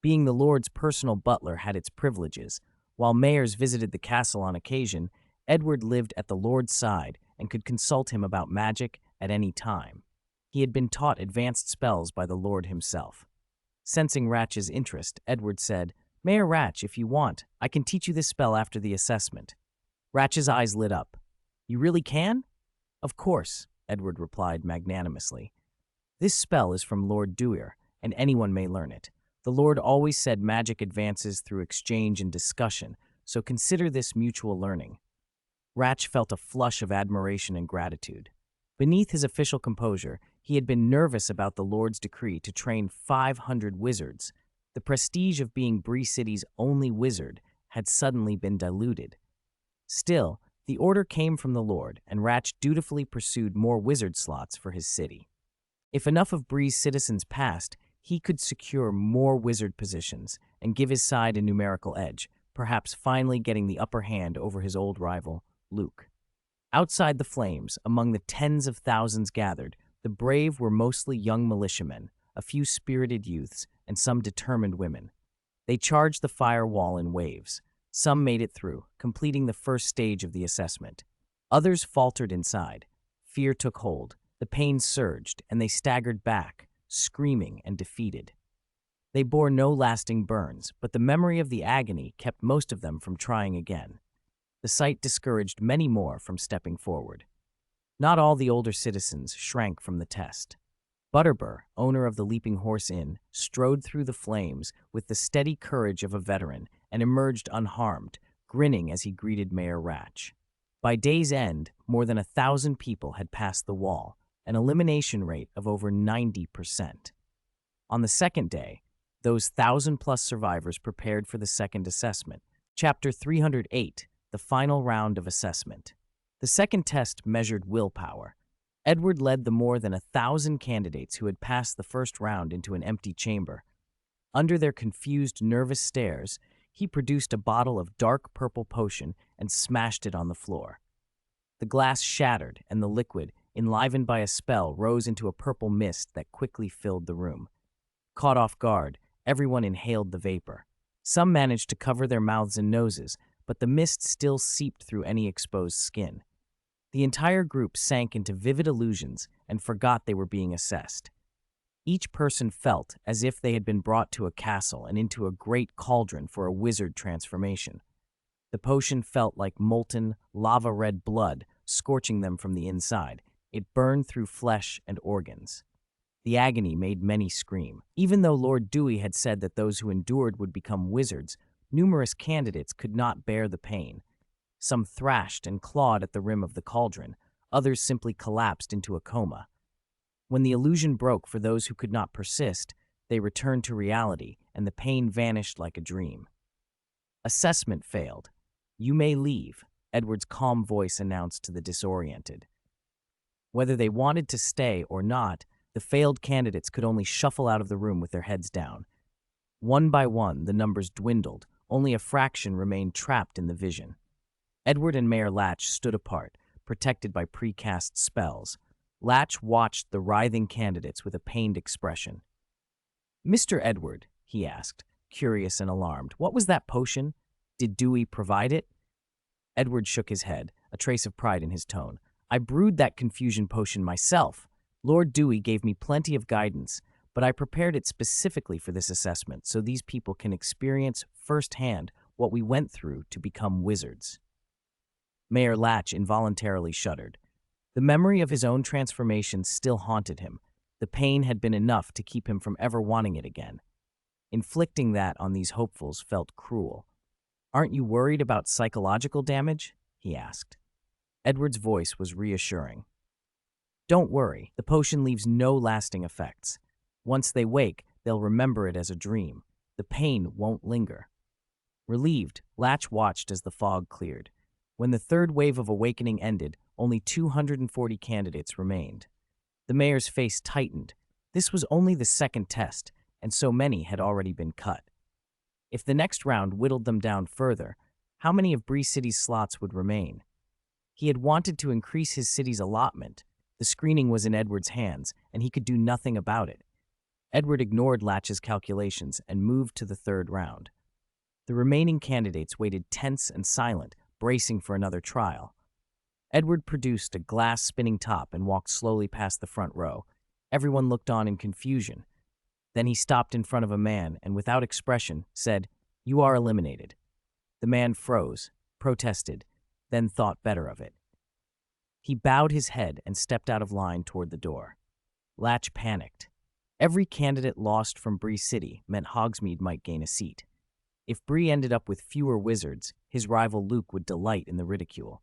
Being the Lord's personal butler had its privileges. While mayors visited the castle on occasion, Edward lived at the Lord's side and could consult him about magic at any time. He had been taught advanced spells by the Lord himself. Sensing Ratch's interest, Edward said, "Mayor Ratch, if you want, I can teach you this spell after the assessment." Ratch's eyes lit up. "You really can?" "Of course," Edward replied magnanimously. "This spell is from Lord Duir, and anyone may learn it. The Lord always said magic advances through exchange and discussion, so consider this mutual learning." Ratch felt a flush of admiration and gratitude. Beneath his official composure, he had been nervous about the Lord's decree to train 500 wizards. The prestige of being Bree City's only wizard had suddenly been diluted. Still, the order came from the Lord, and Ratch dutifully pursued more wizard slots for his city. If enough of Bree's citizens passed, he could secure more wizard positions and give his side a numerical edge, perhaps finally getting the upper hand over his old rival, Luke. Outside the flames, among the tens of thousands gathered, the brave were mostly young militiamen, a few spirited youths, and some determined women. They charged the firewall in waves. Some made it through, completing the first stage of the assessment. Others faltered inside. Fear took hold. The pain surged, and they staggered back, screaming and defeated. They bore no lasting burns, but the memory of the agony kept most of them from trying again. The sight discouraged many more from stepping forward. Not all the older citizens shrank from the test. Butterbur, owner of the Leaping Horse Inn, strode through the flames with the steady courage of a veteran and emerged unharmed, grinning as he greeted Mayor Ratch. By day's end, more than 1,000 people had passed the wall, an elimination rate of over 90%. On the second day, those 1,000-plus survivors prepared for the second assessment. Chapter 308, the final round of assessment. The second test measured willpower. Edward led the more than 1,000 candidates who had passed the first round into an empty chamber. Under their confused, nervous stares, he produced a bottle of dark purple potion and smashed it on the floor. The glass shattered, and the liquid, enlivened by a spell, rose into a purple mist that quickly filled the room. Caught off guard, everyone inhaled the vapor. Some managed to cover their mouths and noses, but the mist still seeped through any exposed skin. The entire group sank into vivid illusions and forgot they were being assessed. Each person felt as if they had been brought to a castle and into a great cauldron for a wizard transformation. The potion felt like molten, lava-red blood, scorching them from the inside. It burned through flesh and organs. The agony made many scream. Even though Lord Dewey had said that those who endured would become wizards, numerous candidates could not bear the pain. Some thrashed and clawed at the rim of the cauldron. Others simply collapsed into a coma. When the illusion broke for those who could not persist, they returned to reality, and the pain vanished like a dream. Assessment failed. "You may leave," Edward's calm voice announced to the disoriented. Whether they wanted to stay or not, the failed candidates could only shuffle out of the room with their heads down. One by one, the numbers dwindled. Only a fraction remained trapped in the vision. Edward and Mayor Latch stood apart, protected by precast spells. Latch watched the writhing candidates with a pained expression. "Mr. Edward," he asked, curious and alarmed, "what was that potion? Did Dewey provide it?" Edward shook his head, a trace of pride in his tone. "I brewed that confusion potion myself. Lord Dewey gave me plenty of guidance, but I prepared it specifically for this assessment so these people can experience firsthand what we went through to become wizards." Mayor Latch involuntarily shuddered. The memory of his own transformation still haunted him. The pain had been enough to keep him from ever wanting it again. Inflicting that on these hopefuls felt cruel. "Aren't you worried about psychological damage?" he asked. Edward's voice was reassuring. "Don't worry, the potion leaves no lasting effects. Once they wake, they'll remember it as a dream. The pain won't linger." Relieved, Latch watched as the fog cleared. When the third wave of awakening ended, only 240 candidates remained. The mayor's face tightened. This was only the second test, and so many had already been cut. If the next round whittled them down further, how many of Bree City's slots would remain? He had wanted to increase his city's allotment. The screening was in Edward's hands, and he could do nothing about it. Edward ignored Latch's calculations and moved to the third round. The remaining candidates waited tense and silent, bracing for another trial. Edward produced a glass spinning top and walked slowly past the front row. Everyone looked on in confusion. Then he stopped in front of a man and, without expression, said, "You are eliminated." The man froze, protested, then thought better of it. He bowed his head and stepped out of line toward the door. Latch panicked. Every candidate lost from Bree City meant Hogsmeade might gain a seat. If Bree ended up with fewer wizards, his rival Luke would delight in the ridicule.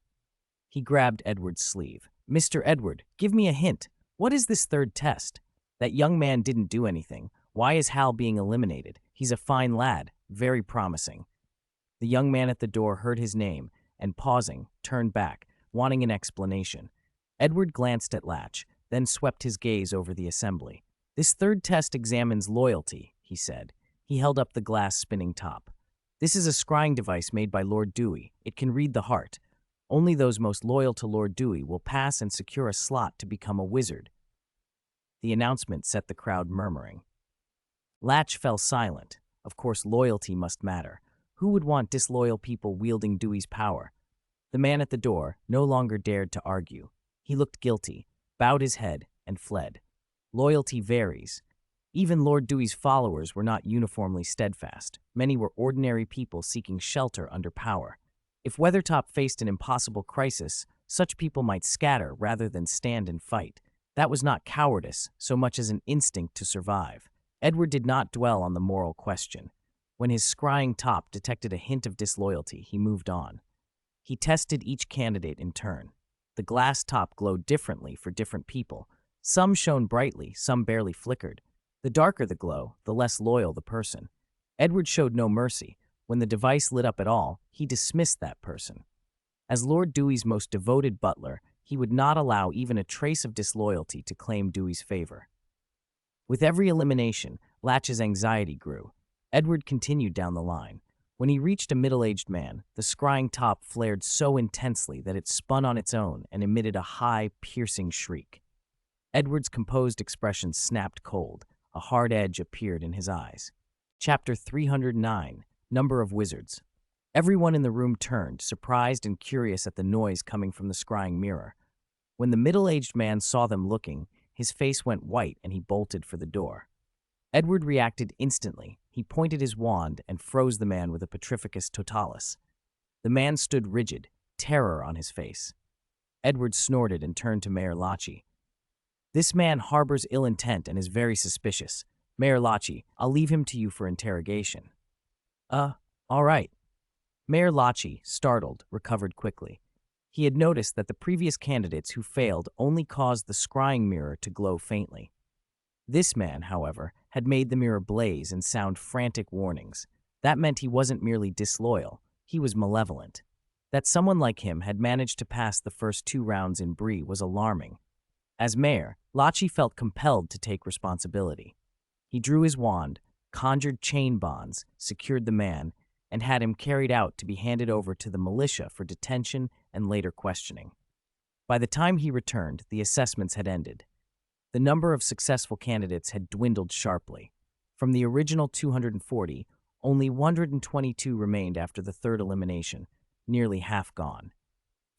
He grabbed Edward's sleeve. "Mr. Edward, give me a hint. What is this third test? That young man didn't do anything. Why is Hal being eliminated? He's a fine lad, very promising." The young man at the door heard his name and, pausing, turned back, wanting an explanation. Edward glanced at Latch, then swept his gaze over the assembly. "This third test examines loyalty," he said. He held up the glass spinning top. "This is a scrying device made by Lord Dewey. It can read the heart. Only those most loyal to Lord Dewey will pass and secure a slot to become a wizard." The announcement set the crowd murmuring. Latch fell silent. Of course, loyalty must matter. Who would want disloyal people wielding Dewey's power? The man at the door no longer dared to argue. He looked guilty, bowed his head, and fled. Loyalty varies. Even Lord Dewey's followers were not uniformly steadfast. Many were ordinary people seeking shelter under power. If Weathertop faced an impossible crisis, such people might scatter rather than stand and fight. That was not cowardice so much as an instinct to survive. Edward did not dwell on the moral question. When his scrying top detected a hint of disloyalty, he moved on. He tested each candidate in turn. The glass top glowed differently for different people. Some shone brightly, some barely flickered. The darker the glow, the less loyal the person. Edward showed no mercy. When the device lit up at all, he dismissed that person. As Lord Dewey's most devoted butler, he would not allow even a trace of disloyalty to claim Dewey's favor. With every elimination, Latch's anxiety grew. Edward continued down the line. When he reached a middle-aged man, the scrying top flared so intensely that it spun on its own and emitted a high, piercing shriek. Edward's composed expression snapped cold. A hard edge appeared in his eyes. Chapter 309, Number of Wizards. Everyone in the room turned, surprised and curious at the noise coming from the scrying mirror. When the middle-aged man saw them looking, his face went white and he bolted for the door. Edward reacted instantly. He pointed his wand and froze the man with a Petrificus Totalis. The man stood rigid, terror on his face. Edward snorted and turned to Mayor Lachie. "This man harbors ill intent and is very suspicious. Mayor Lachie, I'll leave him to you for interrogation." All right." Mayor Lachie, startled, recovered quickly. He had noticed that the previous candidates who failed only caused the scrying mirror to glow faintly. This man, however, had made the mirror blaze and sound frantic warnings. That meant he wasn't merely disloyal, he was malevolent. That someone like him had managed to pass the first 2 rounds in Bree was alarming. As mayor, Lachie felt compelled to take responsibility. He drew his wand, conjured chain bonds, secured the man, and had him carried out to be handed over to the militia for detention and later questioning. By the time he returned, the assessments had ended. The number of successful candidates had dwindled sharply. From the original 240, only 122 remained after the third elimination, nearly half gone.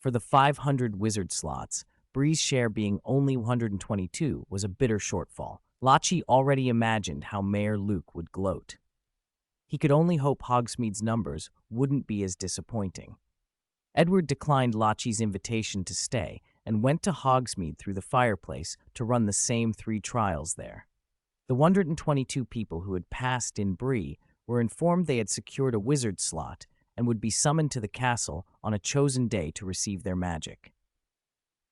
For the 500 wizard slots, Bree's share being only 122 was a bitter shortfall. Lachie already imagined how Mayor Luke would gloat. He could only hope Hogsmeade's numbers wouldn't be as disappointing. Edward declined Lachie's invitation to stay and went to Hogsmeade through the fireplace to run the same 3 trials there. The 122 people who had passed in Bree were informed they had secured a wizard slot and would be summoned to the castle on a chosen day to receive their magic.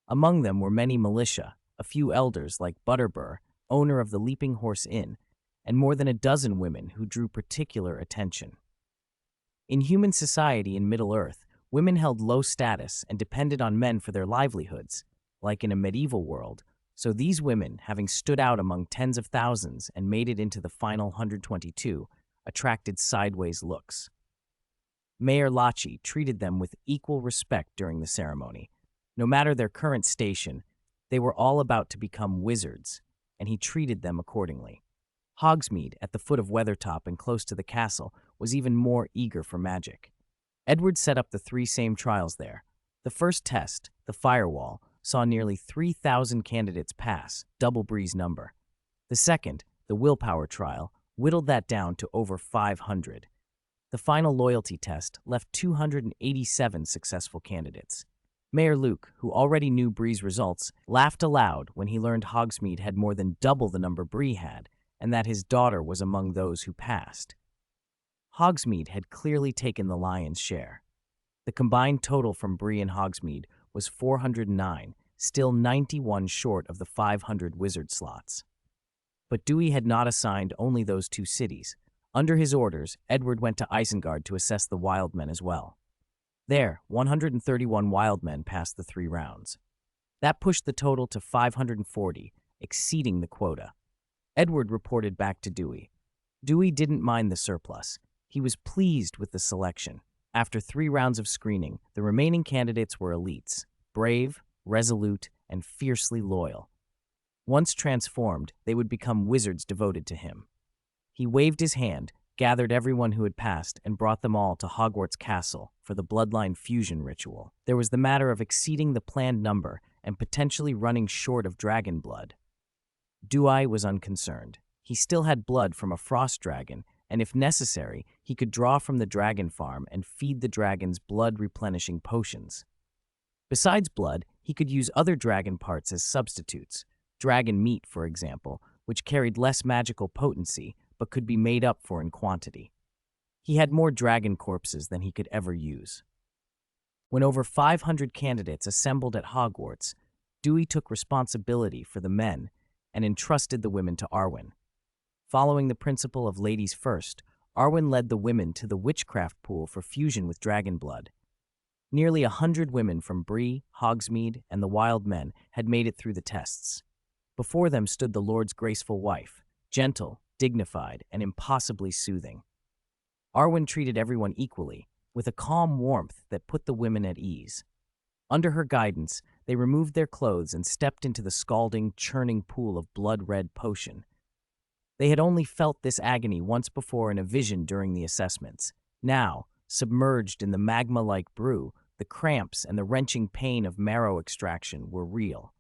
Among them were many militia, a few elders like Butterbur, owner of the Leaping Horse Inn, and more than a dozen women who drew particular attention. In human society in Middle-earth, women held low status and depended on men for their livelihoods. Like in a medieval world, So these women, having stood out among tens of thousands and made it into the final 122, attracted sideways looks. Mayor Lachie treated them with equal respect during the ceremony. No matter their current station, they were all about to become wizards, and he treated them accordingly. Hogsmeade, at the foot of Weathertop and close to the castle, was even more eager for magic. Edward set up the three same trials there. The first test, the firewall, saw nearly 3,000 candidates pass, double Bree's number. The second, the willpower trial, whittled that down to over 500. The final loyalty test left 287 successful candidates. Mayor Luke, who already knew Bree's results, laughed aloud when he learned Hogsmeade had more than double the number Bree had, and that his daughter was among those who passed. Hogsmeade had clearly taken the lion's share. The combined total from Bree and Hogsmeade was 409, still 91 short of the 500 wizard slots. But Dewey had not assigned only those two cities. Under his orders, Edward went to Isengard to assess the wild men as well. There, 131 wild men passed the 3 rounds. That pushed the total to 540, exceeding the quota. Edward reported back to Dewey. Dewey didn't mind the surplus. He was pleased with the selection. After 3 rounds of screening, the remaining candidates were elites, brave, resolute, and fiercely loyal. Once transformed, they would become wizards devoted to him. He waved his hand, gathered everyone who had passed, and brought them all to Hogwarts Castle for the bloodline fusion ritual. There was the matter of exceeding the planned number and potentially running short of dragon blood. Dewey was unconcerned. He still had blood from a frost dragon, and if necessary, he could draw from the dragon farm and feed the dragons blood-replenishing potions. Besides blood, he could use other dragon parts as substitutes. Dragon meat, for example, which carried less magical potency, but could be made up for in quantity. He had more dragon corpses than he could ever use. When over 500 candidates assembled at Hogwarts, Dewey took responsibility for the men and entrusted the women to Arwen. Following the principle of ladies first, Arwen led the women to the witchcraft pool for fusion with dragon blood. Nearly 100 women from Bree, Hogsmeade, and the Wild Men had made it through the tests. Before them stood the Lord's graceful wife, gentle, dignified, and impossibly soothing. Arwen treated everyone equally, with a calm warmth that put the women at ease. Under her guidance, they removed their clothes and stepped into the scalding, churning pool of blood-red potion. They had only felt this agony once before in a vision during the assessments. Now, submerged in the magma-like brew, the cramps and the wrenching pain of marrow extraction were real.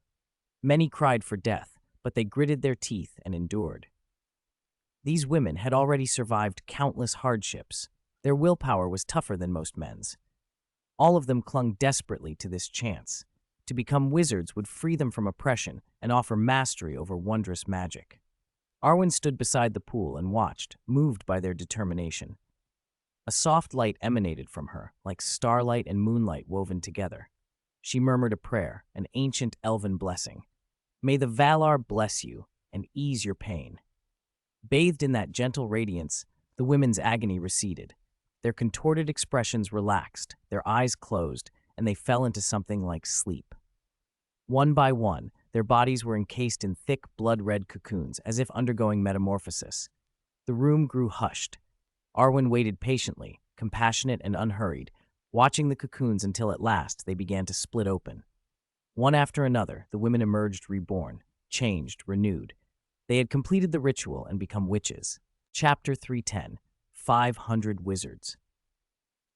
Many cried for death, but they gritted their teeth and endured. These women had already survived countless hardships. Their willpower was tougher than most men's. All of them clung desperately to this chance. To become wizards would free them from oppression and offer mastery over wondrous magic. Arwen stood beside the pool and watched, moved by their determination. A soft light emanated from her, like starlight and moonlight woven together. She murmured a prayer, an ancient elven blessing. May the Valar bless you and ease your pain. Bathed in that gentle radiance, the women's agony receded. Their contorted expressions relaxed, their eyes closed, and they fell into something like sleep. One by one, their bodies were encased in thick, blood-red cocoons, as if undergoing metamorphosis. The room grew hushed. Arwen waited patiently, compassionate and unhurried, watching the cocoons until at last they began to split open. One after another, the women emerged reborn, changed, renewed. They had completed the ritual and become witches. Chapter 310, 500 Wizards.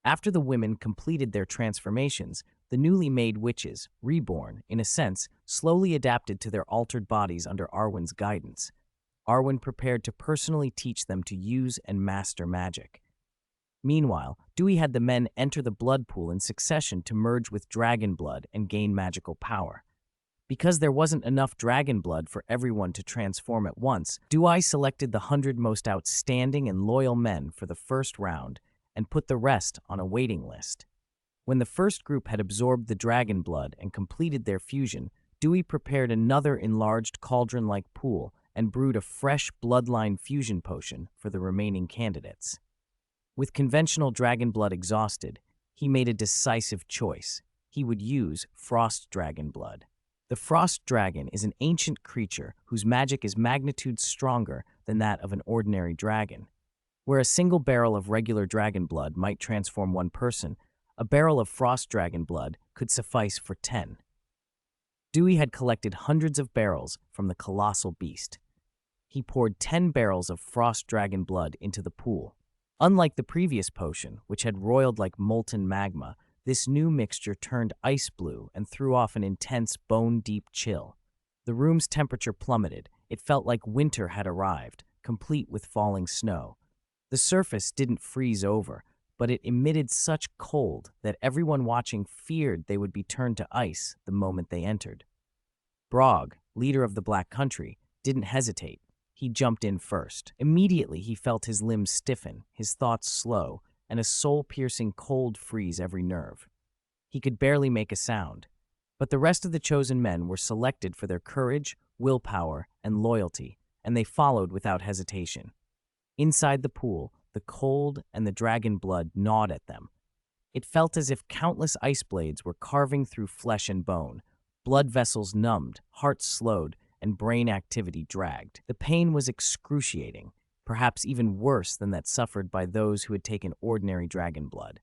After the women completed their transformations, the newly made witches, reborn, in a sense, slowly adapted to their altered bodies under Arwen's guidance. Arwen prepared to personally teach them to use and master magic. Meanwhile, Dewey had the men enter the blood pool in succession to merge with dragon blood and gain magical power. Because there wasn't enough dragon blood for everyone to transform at once, Dewey selected the 100 most outstanding and loyal men for the first round and put the rest on a waiting list. When the first group had absorbed the dragon blood and completed their fusion, Dewey prepared another enlarged cauldron-like pool and brewed a fresh bloodline fusion potion for the remaining candidates. With conventional dragon blood exhausted, he made a decisive choice. He would use frost dragon blood. The frost dragon is an ancient creature whose magic is magnitudes stronger than that of an ordinary dragon. Where a single barrel of regular dragon blood might transform one person, a barrel of frost dragon blood could suffice for 10. Dewey had collected hundreds of barrels from the colossal beast. He poured 10 barrels of frost dragon blood into the pool. Unlike the previous potion, which had roiled like molten magma, this new mixture turned ice blue and threw off an intense, bone-deep chill. The room's temperature plummeted. It felt like winter had arrived, complete with falling snow. The surface didn't freeze over, but it emitted such cold that everyone watching feared they would be turned to ice the moment they entered. Brog, leader of the Black Country, didn't hesitate. He jumped in first. Immediately, he felt his limbs stiffen, his thoughts slow, and a soul-piercing cold freeze every nerve. He could barely make a sound. But the rest of the chosen men were selected for their courage, willpower, and loyalty, and they followed without hesitation. Inside the pool, the cold and the dragon blood gnawed at them. It felt as if countless ice blades were carving through flesh and bone. Blood vessels numbed, hearts slowed, and brain activity dragged. The pain was excruciating, perhaps even worse than that suffered by those who had taken ordinary dragon blood.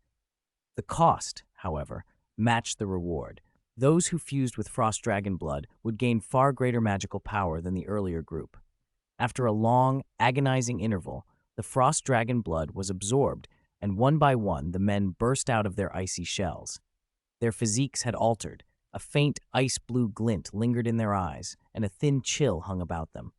The cost, however, matched the reward. Those who fused with frost dragon blood would gain far greater magical power than the earlier group. After a long, agonizing interval, the frost dragon blood was absorbed, and one by one the men burst out of their icy shells. Their physiques had altered. A faint ice-blue glint lingered in their eyes, and a thin chill hung about them.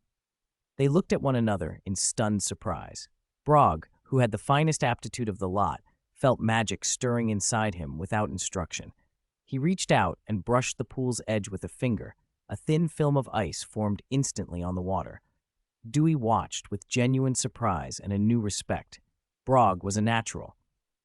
They looked at one another in stunned surprise. Brog, who had the finest aptitude of the lot, felt magic stirring inside him without instruction. He reached out and brushed the pool's edge with a finger. A thin film of ice formed instantly on the water. Dewey watched with genuine surprise and a new respect. Brog was a natural.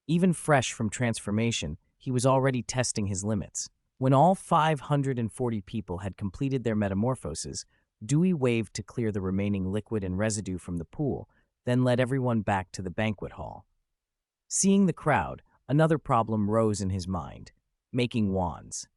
Even fresh from transformation, he was already testing his limits. When all 540 people had completed their metamorphoses, Dewey waved to clear the remaining liquid and residue from the pool, then led everyone back to the banquet hall. Seeing the crowd, another problem rose in his mind: making wands.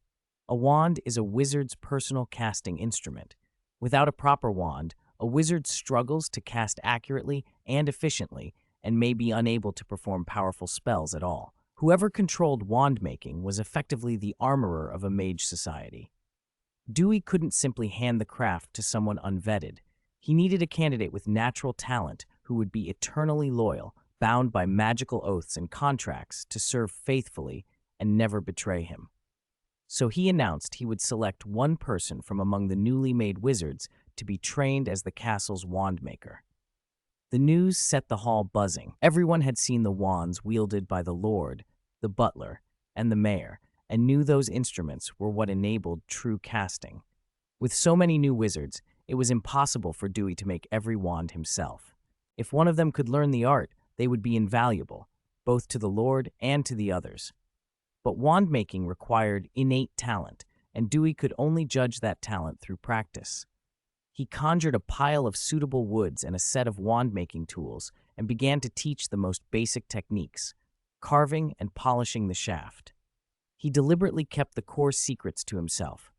A wand is a wizard's personal casting instrument. Without a proper wand, a wizard struggles to cast accurately and efficiently and may be unable to perform powerful spells at all. Whoever controlled wand-making was effectively the armorer of a mage society. Dewey couldn't simply hand the craft to someone unvetted. He needed a candidate with natural talent who would be eternally loyal, bound by magical oaths and contracts to serve faithfully and never betray him. So he announced he would select one person from among the newly made wizards to be trained as the castle's wand-maker. The news set the hall buzzing. Everyone had seen the wands wielded by the lord, the butler, and the mayor, and knew those instruments were what enabled true casting. With so many new wizards, it was impossible for Dewey to make every wand himself. If one of them could learn the art, they would be invaluable, both to the lord and to the others. But wand-making required innate talent, and Dewey could only judge that talent through practice. He conjured a pile of suitable woods and a set of wand-making tools and began to teach the most basic techniques: carving and polishing the shaft. He deliberately kept the core secrets to himself.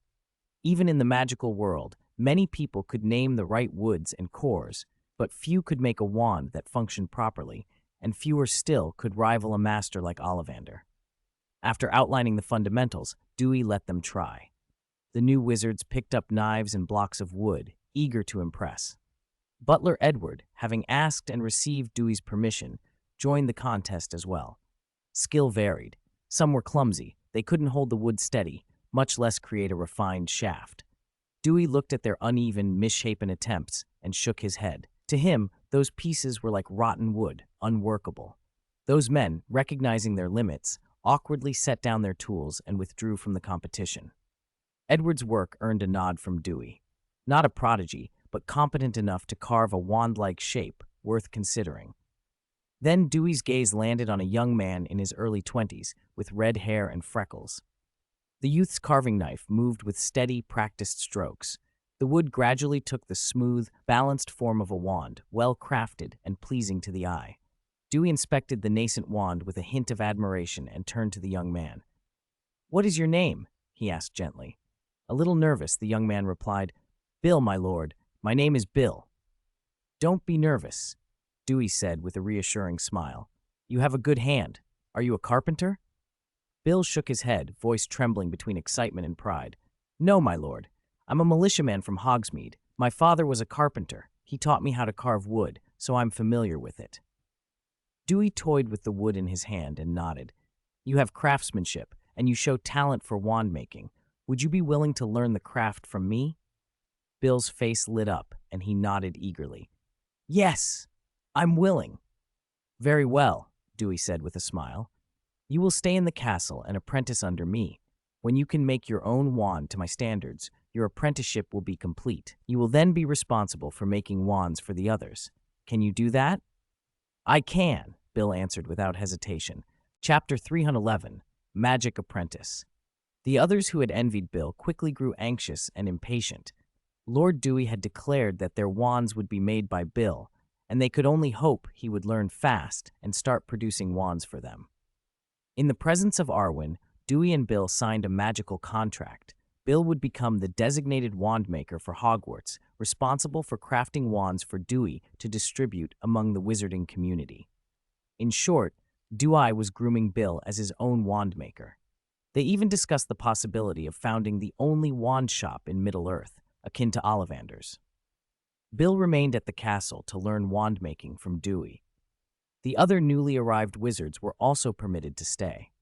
Even in the magical world, many people could name the right woods and cores, but few could make a wand that functioned properly, and fewer still could rival a master like Ollivander. After outlining the fundamentals, Dewey let them try. The new wizards picked up knives and blocks of wood, eager to impress. Butler Edward, having asked and received Dewey's permission, joined the contest as well. Skill varied. Some were clumsy. They couldn't hold the wood steady, much less create a refined shaft. Dewey looked at their uneven, misshapen attempts and shook his head. To him, those pieces were like rotten wood, unworkable. Those men, recognizing their limits, awkwardly set down their tools and withdrew from the competition. Edward's work earned a nod from Dewey. Not a prodigy, but competent enough to carve a wand-like shape, worth considering. Then Dewey's gaze landed on a young man in his early 20s, with red hair and freckles. The youth's carving knife moved with steady, practiced strokes. The wood gradually took the smooth, balanced form of a wand, well crafted and pleasing to the eye. Dewey inspected the nascent wand with a hint of admiration and turned to the young man. "What is your name?" he asked gently. A little nervous, the young man replied, "Bill, my lord. My name is Bill." "Don't be nervous," Dewey said with a reassuring smile. "You have a good hand. Are you a carpenter?" Bill shook his head, voice trembling between excitement and pride. "No, my lord. I'm a militiaman from Hogsmeade. My father was a carpenter. He taught me how to carve wood, so I'm familiar with it." Dewey toyed with the wood in his hand and nodded. "You have craftsmanship, and you show talent for wand making. Would you be willing to learn the craft from me?" Bill's face lit up, and he nodded eagerly. "Yes, I'm willing." "Very well," Dewey said with a smile. "You will stay in the castle and apprentice under me. When you can make your own wand to my standards, your apprenticeship will be complete. You will then be responsible for making wands for the others. Can you do that?" "I can," Bill answered without hesitation. Chapter 311, Magic Apprentice. The others who had envied Bill quickly grew anxious and impatient. Lord Dewey had declared that their wands would be made by Bill, and they could only hope he would learn fast and start producing wands for them. In the presence of Arwen, Dewey and Bill signed a magical contract. Bill would become the designated wand maker for Hogwarts, responsible for crafting wands for Dewey to distribute among the wizarding community. In short, Dewey was grooming Bill as his own wand maker. They even discussed the possibility of founding the only wand shop in Middle-earth, akin to Ollivander's. Bill remained at the castle to learn wand making from Dewey. The other newly arrived wizards were also permitted to stay.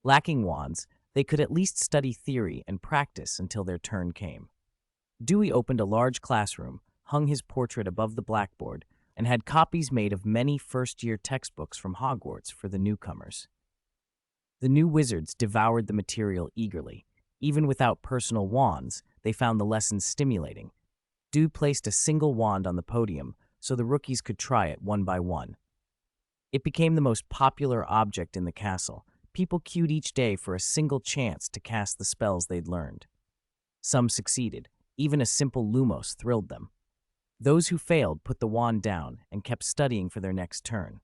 Lacking wands, they could at least study theory and practice until their turn came. Dewey opened a large classroom, hung his portrait above the blackboard, and had copies made of many first-year textbooks from Hogwarts for the newcomers. The new wizards devoured the material eagerly. Even without personal wands, they found the lessons stimulating. Dewey placed a single wand on the podium so the rookies could try it one by one. It became the most popular object in the castle. People queued each day for a single chance to cast the spells they'd learned. Some succeeded. Even a simple lumos thrilled them. Those who failed put the wand down and kept studying for their next turn.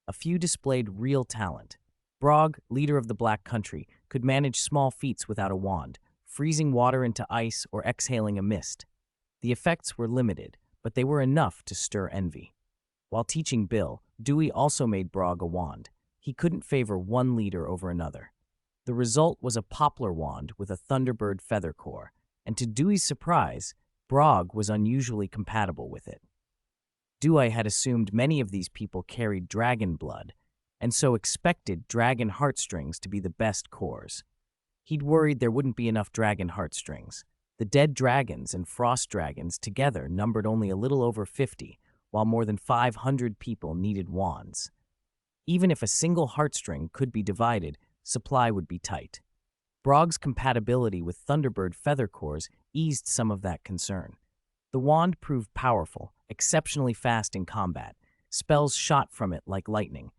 A few displayed real talent. Brog, leader of the Black Country, could manage small feats without a wand, freezing water into ice or exhaling a mist. The effects were limited, but they were enough to stir envy. While teaching Bill, Dewey also made Brog a wand. He couldn't favor one leader over another. The result was a poplar wand with a thunderbird feather core, and to Dewey's surprise, Brog was unusually compatible with it. Dewey had assumed many of these people carried dragon blood, and so expected dragon heartstrings to be the best cores. He'd worried there wouldn't be enough dragon heartstrings. The dead dragons and frost dragons together numbered only a little over 50, while more than 500 people needed wands. Even if a single heartstring could be divided, supply would be tight. Brog's compatibility with Thunderbird feather cores eased some of that concern. The wand proved powerful, exceptionally fast in combat. Spells shot from it like lightning.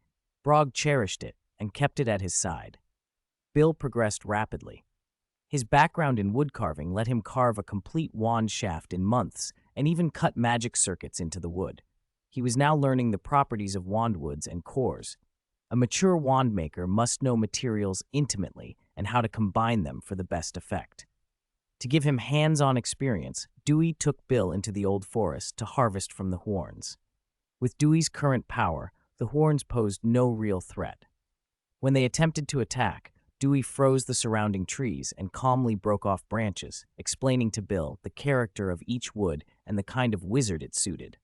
Brog cherished it and kept it at his side. Bill progressed rapidly. His background in woodcarving let him carve a complete wand shaft in months and even cut magic circuits into the wood. He was now learning the properties of wandwoods and cores. A mature wand maker must know materials intimately and how to combine them for the best effect. To give him hands-on experience, Dewey took Bill into the old forest to harvest from the horns. With Dewey's current power, the horns posed no real threat. When they attempted to attack, Dewey froze the surrounding trees and calmly broke off branches, explaining to Bill the character of each wood and the kind of wizard it suited.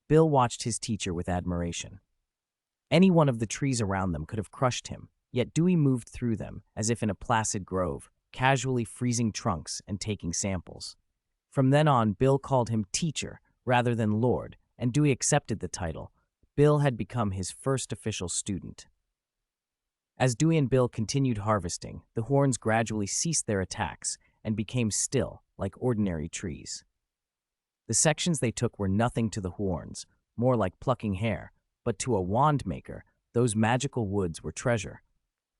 Bill watched his teacher with admiration. Any one of the trees around them could have crushed him, yet Dewey moved through them as if in a placid grove, casually freezing trunks and taking samples. From then on, Bill called him teacher rather than lord, and Dewey accepted the title. Bill had become his first official student. As Dewey and Bill continued harvesting, the horns gradually ceased their attacks and became still, like ordinary trees. The sections they took were nothing to the horns, more like plucking hair, but to a wand maker, those magical woods were treasure.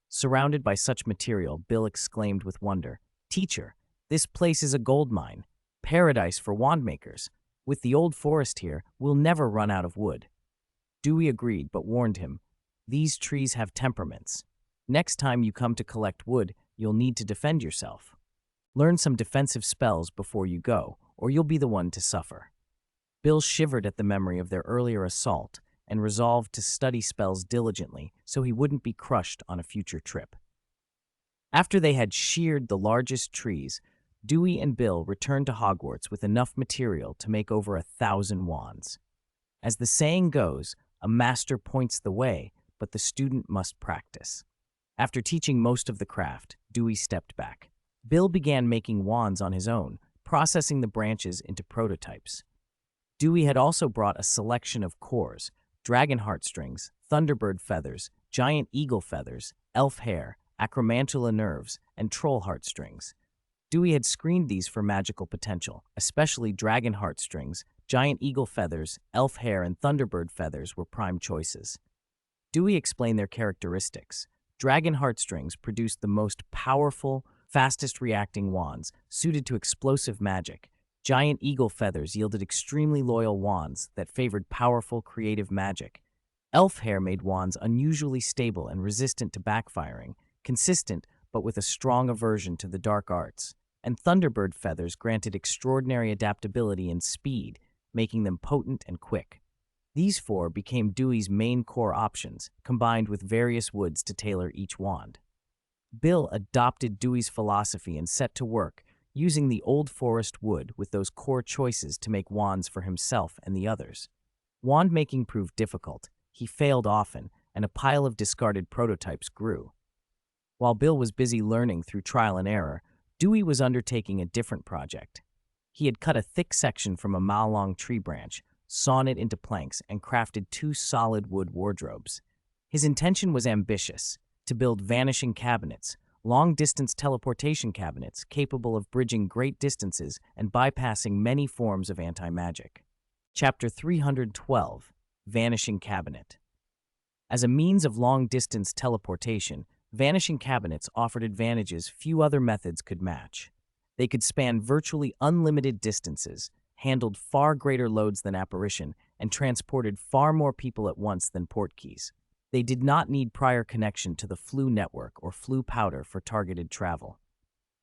Surrounded by such material, Bill exclaimed with wonder, "Teacher, this place is a gold mine, paradise for wand makers. With the old forest here, we'll never run out of wood." Dewey agreed, but warned him, "These trees have temperaments. Next time you come to collect wood, you'll need to defend yourself." Learn some defensive spells before you go, or you'll be the one to suffer. Bill shivered at the memory of their earlier assault and resolved to study spells diligently so he wouldn't be crushed on a future trip. After they had sheared the largest trees, Dewey and Bill returned to Hogwarts with enough material to make over 1,000 wands. As the saying goes, a master points the way, but the student must practice. After teaching most of the craft, Dewey stepped back. Bill began making wands on his own, processing the branches into prototypes. Dewey had also brought a selection of cores: dragon heartstrings, thunderbird feathers, giant eagle feathers, elf hair, acromantula nerves, and troll heartstrings. Dewey had screened these for magical potential, especially dragon heartstrings, giant eagle feathers, elf hair, and thunderbird feathers were prime choices. Dewey explained their characteristics. Dragon heartstrings produced the most powerful, fastest reacting wands, suited to explosive magic. Giant eagle feathers yielded extremely loyal wands that favored powerful, creative magic. Elf hair made wands unusually stable and resistant to backfiring, consistent but with a strong aversion to the dark arts. And thunderbird feathers granted extraordinary adaptability and speed, making them potent and quick. These four became Dewey's main core options, combined with various woods to tailor each wand. Bill adopted Dewey's philosophy and set to work, using the old forest wood with those core choices to make wands for himself and the others. Wand making proved difficult. He failed often, and a pile of discarded prototypes grew. While Bill was busy learning through trial and error, Dewey was undertaking a different project. He had cut a thick section from a mile-long tree branch, sawn it into planks, and crafted 2 solid wood wardrobes. His intention was ambitious: to build vanishing cabinets, long-distance teleportation cabinets capable of bridging great distances and bypassing many forms of anti-magic. Chapter 312, Vanishing Cabinet. As a means of long-distance teleportation, vanishing cabinets offered advantages few other methods could match. They could span virtually unlimited distances, handled far greater loads than apparition, and transported far more people at once than portkeys. They did not need prior connection to the Flu network or Flu powder for targeted travel.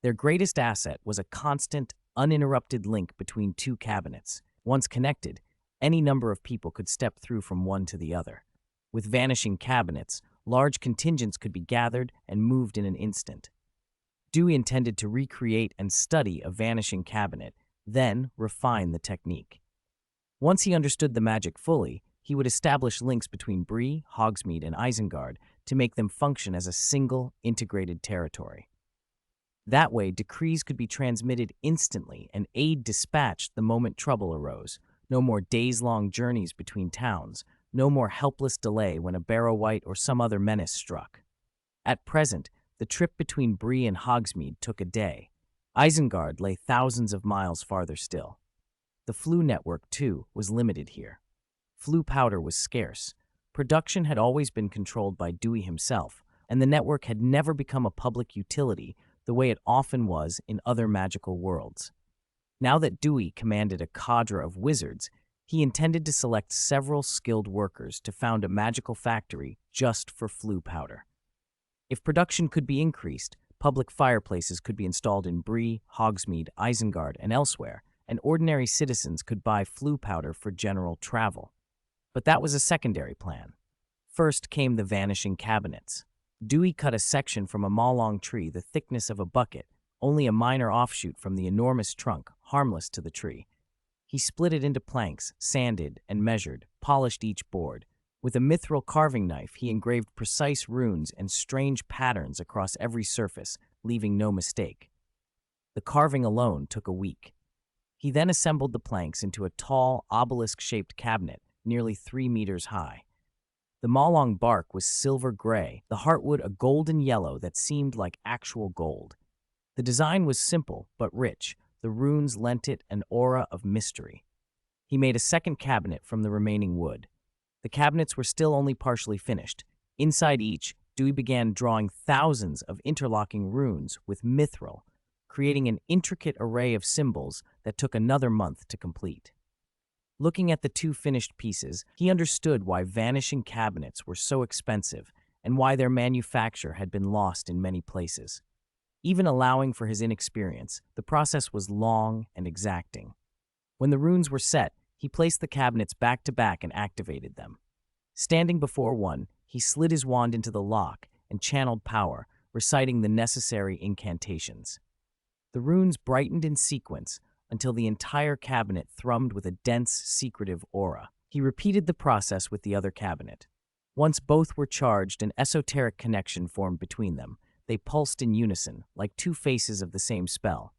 Their greatest asset was a constant, uninterrupted link between 2 cabinets. Once connected, any number of people could step through from one to the other. With vanishing cabinets, large contingents could be gathered and moved in an instant. Dewey intended to recreate and study a vanishing cabinet, then refine the technique. Once he understood the magic fully, he would establish links between Bree, Hogsmeade, and Isengard to make them function as a single, integrated territory. That way, decrees could be transmitted instantly and aid dispatched the moment trouble arose. No more days-long journeys between towns, no more helpless delay when a Barrow-wight or some other menace struck. At present, the trip between Bree and Hogsmeade took a day. Isengard lay thousands of miles farther still. The Flu network, too, was limited here. Flu powder was scarce. Production had always been controlled by Dewey himself, and the network had never become a public utility the way it often was in other magical worlds. Now that Dewey commanded a cadre of wizards, he intended to select several skilled workers to found a magical factory just for Flu powder. If production could be increased, public fireplaces could be installed in Bree, Hogsmeade, Isengard, and elsewhere, and ordinary citizens could buy Flu powder for general travel. But that was a secondary plan. First came the vanishing cabinets. Dewey cut a section from a mall-long tree the thickness of a bucket, only a minor offshoot from the enormous trunk, harmless to the tree. He split it into planks, sanded and measured, polished each board. With a mithril carving knife, he engraved precise runes and strange patterns across every surface, leaving no mistake. The carving alone took a week. He then assembled the planks into a tall, obelisk-shaped cabinet, nearly 3 meters high. The mall-long bark was silver gray, the heartwood a golden yellow that seemed like actual gold. The design was simple but rich. The runes lent it an aura of mystery. He made a second cabinet from the remaining wood. The cabinets were still only partially finished. Inside each, Dewey began drawing thousands of interlocking runes with mithril, creating an intricate array of symbols that took another month to complete. Looking at the 2 finished pieces, he understood why vanishing cabinets were so expensive and why their manufacture had been lost in many places. Even allowing for his inexperience, the process was long and exacting. When the runes were set, he placed the cabinets back to back and activated them. Standing before one, he slid his wand into the lock and channeled power, reciting the necessary incantations. The runes brightened in sequence until the entire cabinet thrummed with a dense, secretive aura. He repeated the process with the other cabinet. Once both were charged, an esoteric connection formed between them. They pulsed in unison, like two faces of the same spell.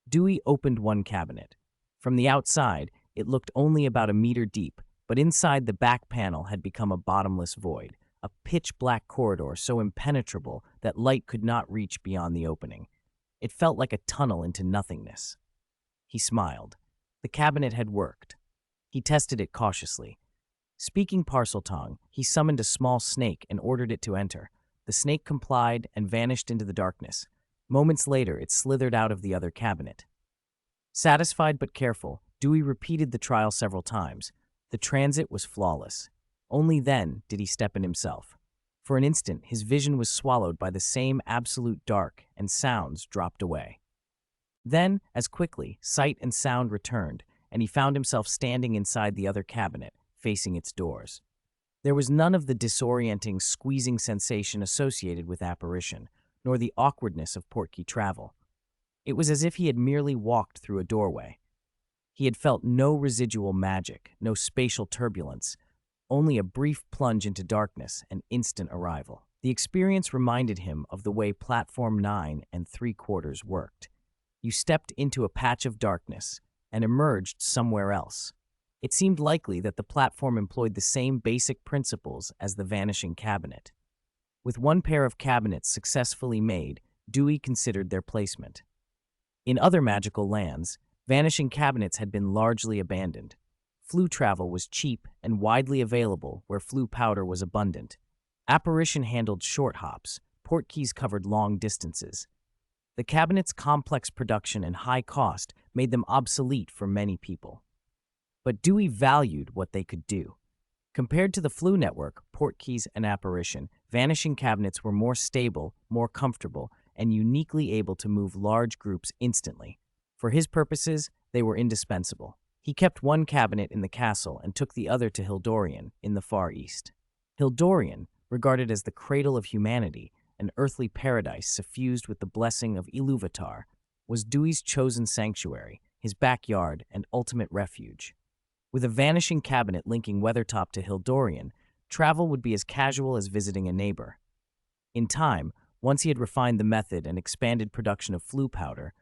Dewey opened one cabinet. From the outside, it looked only about a meter deep, but inside the back panel had become a bottomless void, a pitch-black corridor so impenetrable that light could not reach beyond the opening. It felt like a tunnel into nothingness. He smiled. The cabinet had worked. He tested it cautiously. Speaking Parseltongue, he summoned a small snake and ordered it to enter. The snake complied and vanished into the darkness. Moments later, it slithered out of the other cabinet. Satisfied but careful, Dewey repeated the trial several times. The transit was flawless. Only then did he step in himself. For an instant, his vision was swallowed by the same absolute dark, and sounds dropped away. Then, as quickly, sight and sound returned, and he found himself standing inside the other cabinet, facing its doors. There was none of the disorienting, squeezing sensation associated with apparition, nor the awkwardness of portkey travel. It was as if he had merely walked through a doorway. He had felt no residual magic, no spatial turbulence, only a brief plunge into darkness and instant arrival. The experience reminded him of the way Platform 9 3/4 worked. You stepped into a patch of darkness and emerged somewhere else. It seemed likely that the platform employed the same basic principles as the vanishing cabinet. With one pair of cabinets successfully made, Dewey considered their placement. In other magical lands, vanishing cabinets had been largely abandoned. Flue travel was cheap and widely available where flue powder was abundant. Apparition handled short hops, portkeys covered long distances. The cabinet's complex production and high cost made them obsolete for many people. But Dewey valued what they could do. Compared to the flue network, portkeys, and apparition, vanishing cabinets were more stable, more comfortable, and uniquely able to move large groups instantly. For his purposes, they were indispensable. He kept one cabinet in the castle and took the other to Hildorian in the Far East. Hildorian, regarded as the cradle of humanity, an earthly paradise suffused with the blessing of Iluvatar, was Dewey's chosen sanctuary, his backyard and ultimate refuge. With a vanishing cabinet linking Weathertop to Hildorian, travel would be as casual as visiting a neighbor. In time, once he had refined the method and expanded production of flue powder,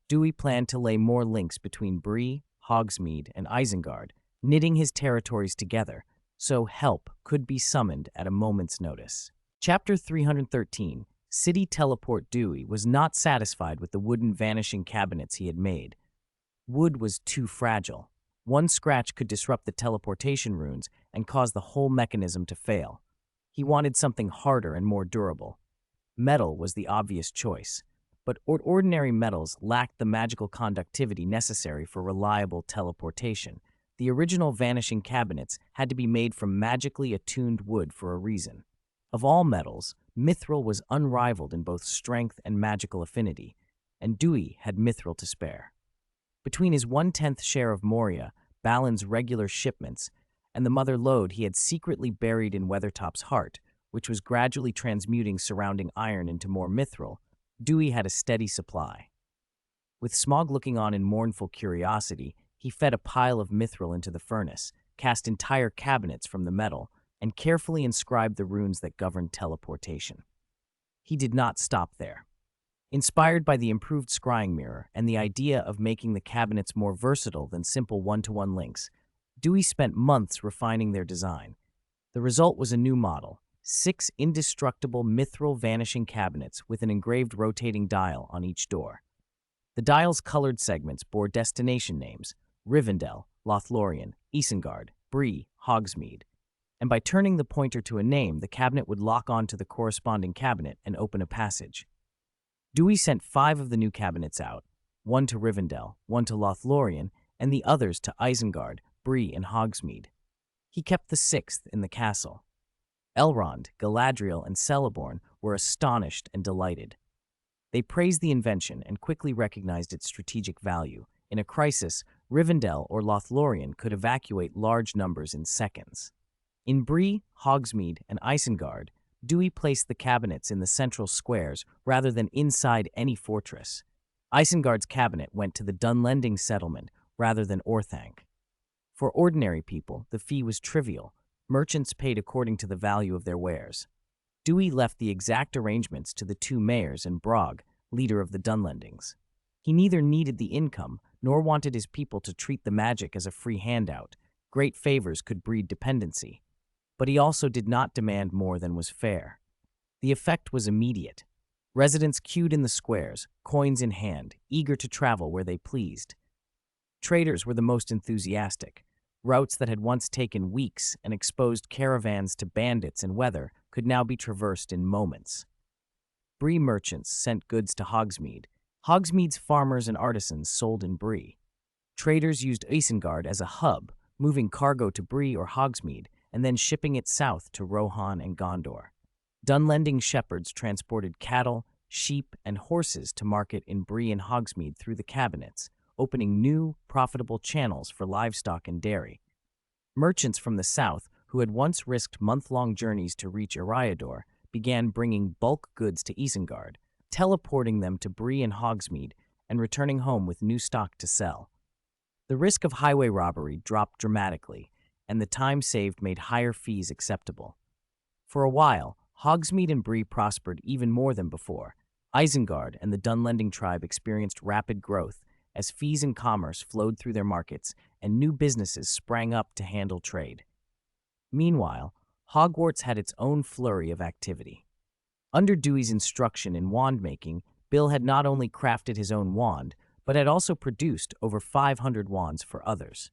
Dewey planned to lay more links between Bree, Hogsmeade, and Isengard, knitting his territories together, so help could be summoned at a moment's notice. Chapter 313, City Teleport. Dewey was not satisfied with the wooden vanishing cabinets he had made. Wood was too fragile. One scratch could disrupt the teleportation runes and cause the whole mechanism to fail. He wanted something harder and more durable. Metal was the obvious choice, but ordinary metals lacked the magical conductivity necessary for reliable teleportation. The original vanishing cabinets had to be made from magically attuned wood for a reason. Of all metals, mithril was unrivaled in both strength and magical affinity, and Dewey had mithril to spare. Between his 1/10 share of Moria, Balin's regular shipments, and the mother lode he had secretly buried in Weathertop's heart, which was gradually transmuting surrounding iron into more mithril, Dewey had a steady supply. With Smog looking on in mournful curiosity, he fed a pile of mithril into the furnace, cast entire cabinets from the metal, and carefully inscribed the runes that governed teleportation. He did not stop there. Inspired by the improved scrying mirror and the idea of making the cabinets more versatile than simple one-to-one links, Dewey spent months refining their design. The result was a new model, 6 indestructible mithril vanishing cabinets with an engraved rotating dial on each door. The dial's colored segments bore destination names: Rivendell, Lothlorien, Isengard, Bree, Hogsmeade, and by turning the pointer to a name, the cabinet would lock on to the corresponding cabinet and open a passage. Dewey sent 5 of the new cabinets out, one to Rivendell, one to Lothlorien, and the others to Isengard, Bree, and Hogsmeade. He kept the 6th in the castle. Elrond, Galadriel, and Celeborn were astonished and delighted. They praised the invention and quickly recognized its strategic value. In a crisis, Rivendell or Lothlorien could evacuate large numbers in seconds. In Bree, Hogsmeade, and Isengard, Dewey placed the cabinets in the central squares rather than inside any fortress. Isengard's cabinet went to the Dunlending settlement rather than Orthanc. For ordinary people, the fee was trivial. Merchants paid according to the value of their wares. Dewey left the exact arrangements to the two mayors and Brog, leader of the Dunlendings. He neither needed the income nor wanted his people to treat the magic as a free handout. Great favors could breed dependency. But he also did not demand more than was fair. The effect was immediate. Residents queued in the squares, coins in hand, eager to travel where they pleased. Traders were the most enthusiastic. Routes that had once taken weeks and exposed caravans to bandits and weather could now be traversed in moments. Bree merchants sent goods to Hogsmeade. Hogsmeade's farmers and artisans sold in Bree. Traders used Isengard as a hub, moving cargo to Bree or Hogsmeade and then shipping it south to Rohan and Gondor. Dunlending shepherds transported cattle, sheep, and horses to market in Bree and Hogsmeade through the cabinets, opening new, profitable channels for livestock and dairy. Merchants from the south, who had once risked month-long journeys to reach Eriador, began bringing bulk goods to Isengard, teleporting them to Bree and Hogsmeade, and returning home with new stock to sell. The risk of highway robbery dropped dramatically, and the time saved made higher fees acceptable. For a while, Hogsmeade and Bree prospered even more than before. Isengard and the Dunlending tribe experienced rapid growth as fees and commerce flowed through their markets and new businesses sprang up to handle trade. Meanwhile, Hogwarts had its own flurry of activity. Under Dewey's instruction in wand-making, Bill had not only crafted his own wand, but had also produced over 500 wands for others.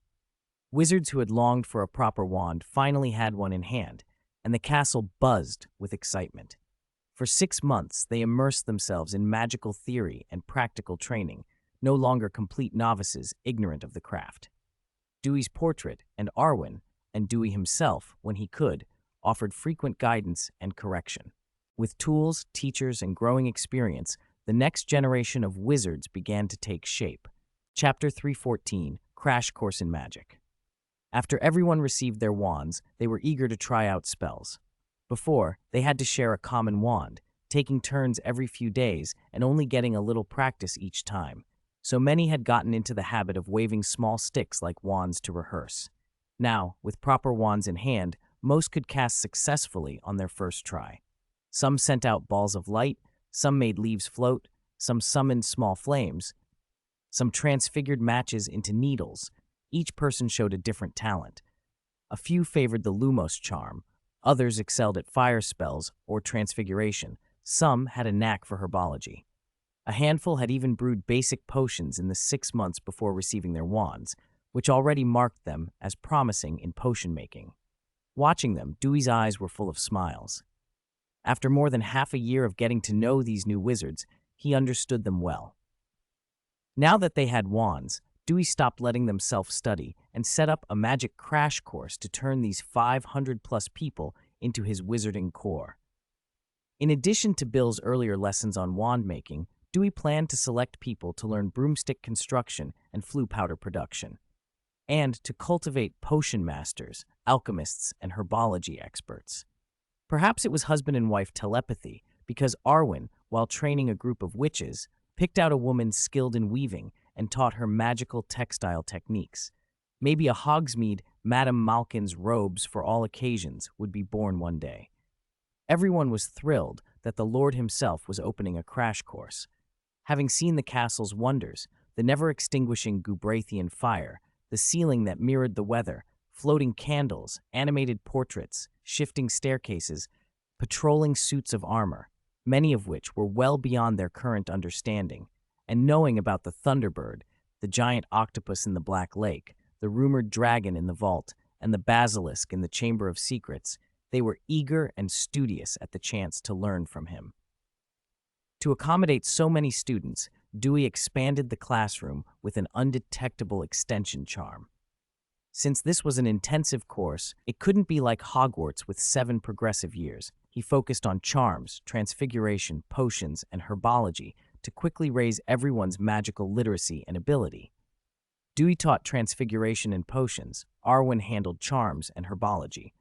Wizards who had longed for a proper wand finally had one in hand, and the castle buzzed with excitement. For 6 months, they immersed themselves in magical theory and practical training, no longer complete novices ignorant of the craft. Dewey's portrait and Arwen, and Dewey himself, when he could, offered frequent guidance and correction. With tools, teachers, and growing experience, the next generation of wizards began to take shape. Chapter 314, Crash Course in Magic. After everyone received their wands, they were eager to try out spells. Before, they had to share a common wand, taking turns every few days and only getting a little practice each time. So many had gotten into the habit of waving small sticks like wands to rehearse. Now, with proper wands in hand, most could cast successfully on their first try. Some sent out balls of light, some made leaves float, some summoned small flames, some transfigured matches into needles. Each person showed a different talent. A few favored the Lumos charm, others excelled at fire spells or transfiguration, some had a knack for herbology. A handful had even brewed basic potions in the 6 months before receiving their wands, which already marked them as promising in potion making. Watching them, Dewey's eyes were full of smiles. After more than half a year of getting to know these new wizards, he understood them well. Now that they had wands, Dewey stopped letting them self-study and set up a magic crash course to turn these 500-plus people into his wizarding corps. In addition to Bill's earlier lessons on wand making, Dewey planned to select people to learn broomstick construction and flue powder production, and to cultivate potion masters, alchemists, and herbology experts. Perhaps it was husband and wife telepathy, because Arwen, while training a group of witches, picked out a woman skilled in weaving and taught her magical textile techniques. Maybe a Hogsmeade Madame Malkin's robes for all occasions would be born one day. Everyone was thrilled that the Lord himself was opening a crash course. Having seen the castle's wonders, the never-extinguishing Gubrathian fire, the ceiling that mirrored the weather, floating candles, animated portraits, shifting staircases, patrolling suits of armor, many of which were well beyond their current understanding, and knowing about the Thunderbird, the giant octopus in the Black Lake, the rumored dragon in the vault, and the basilisk in the Chamber of Secrets, they were eager and studious at the chance to learn from him. To accommodate so many students, Dewey expanded the classroom with an undetectable extension charm. Since this was an intensive course, it couldn't be like Hogwarts with 7 progressive years. He focused on charms, transfiguration, potions, and herbology to quickly raise everyone's magical literacy and ability. Dewey taught transfiguration and potions, Arwen handled charms and herbology.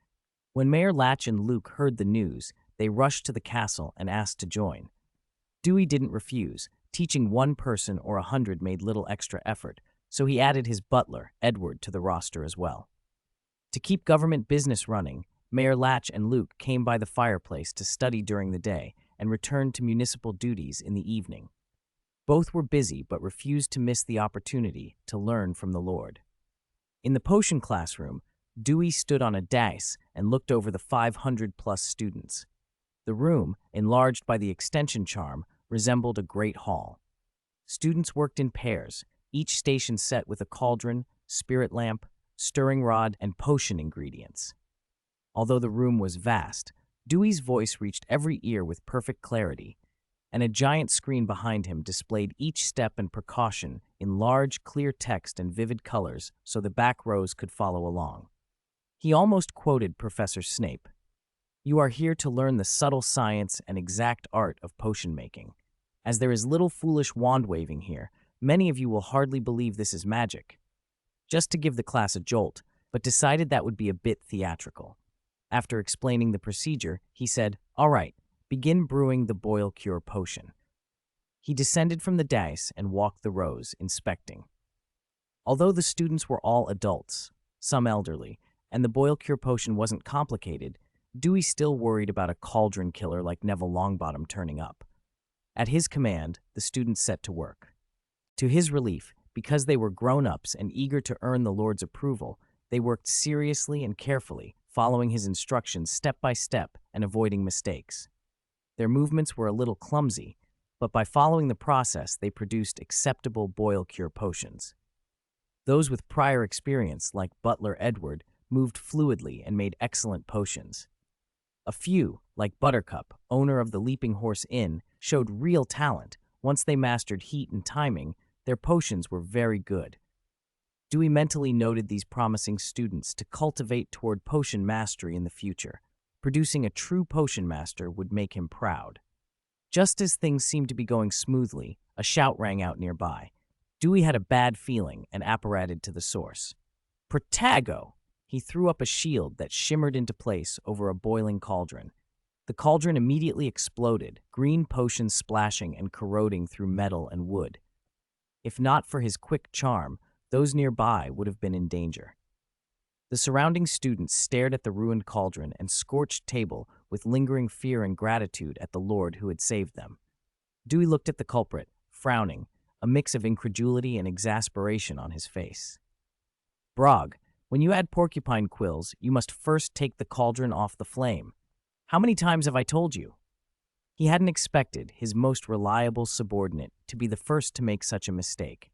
When Mayor Latch and Luke heard the news, they rushed to the castle and asked to join. Dewey didn't refuse. Teaching one person or 100 made little extra effort, so he added his butler, Edward, to the roster as well. To keep government business running, Mayor Latch and Luke came by the fireplace to study during the day and returned to municipal duties in the evening. Both were busy but refused to miss the opportunity to learn from the Lord. In the potion classroom, Dewey stood on a dais and looked over the 500-plus students. The room, enlarged by the extension charm, resembled a great hall. Students worked in pairs, each station set with a cauldron, spirit lamp, stirring rod, and potion ingredients. Although the room was vast, Dewey's voice reached every ear with perfect clarity, and a giant screen behind him displayed each step and precaution in large, clear text and vivid colors so the back rows could follow along. He almost quoted Professor Snape. "You are here to learn the subtle science and exact art of potion making. As there is little foolish wand-waving here, many of you will hardly believe this is magic." Just to give the class a jolt, but decided that would be a bit theatrical. After explaining the procedure, he said, "All right, begin brewing the boil cure potion." He descended from the dais and walked the rows, inspecting. Although the students were all adults, some elderly, and the boil cure potion wasn't complicated, Dewey still worried about a cauldron killer like Neville Longbottom turning up. At his command, the students set to work. To his relief, because they were grown-ups and eager to earn the Lord's approval, they worked seriously and carefully, following his instructions step by step and avoiding mistakes. Their movements were a little clumsy, but by following the process, they produced acceptable boil-cure potions. Those with prior experience, like Butler Edward, moved fluidly and made excellent potions. A few, like Buttercup, owner of the Leaping Horse Inn, showed real talent. Once they mastered heat and timing, their potions were very good. Dewey mentally noted these promising students to cultivate toward potion mastery in the future. Producing a true potion master would make him proud. Just as things seemed to be going smoothly, a shout rang out nearby. Dewey had a bad feeling and apparated to the source. "Protago!" He threw up a shield that shimmered into place over a boiling cauldron. The cauldron immediately exploded, green potions splashing and corroding through metal and wood. If not for his quick charm, those nearby would have been in danger. The surrounding students stared at the ruined cauldron and scorched table with lingering fear and gratitude at the Lord who had saved them. Dewey looked at the culprit, frowning, a mix of incredulity and exasperation on his face. "Brog, when you add porcupine quills, you must first take the cauldron off the flame. How many times have I told you?" He hadn't expected his most reliable subordinate to be the first to make such a mistake.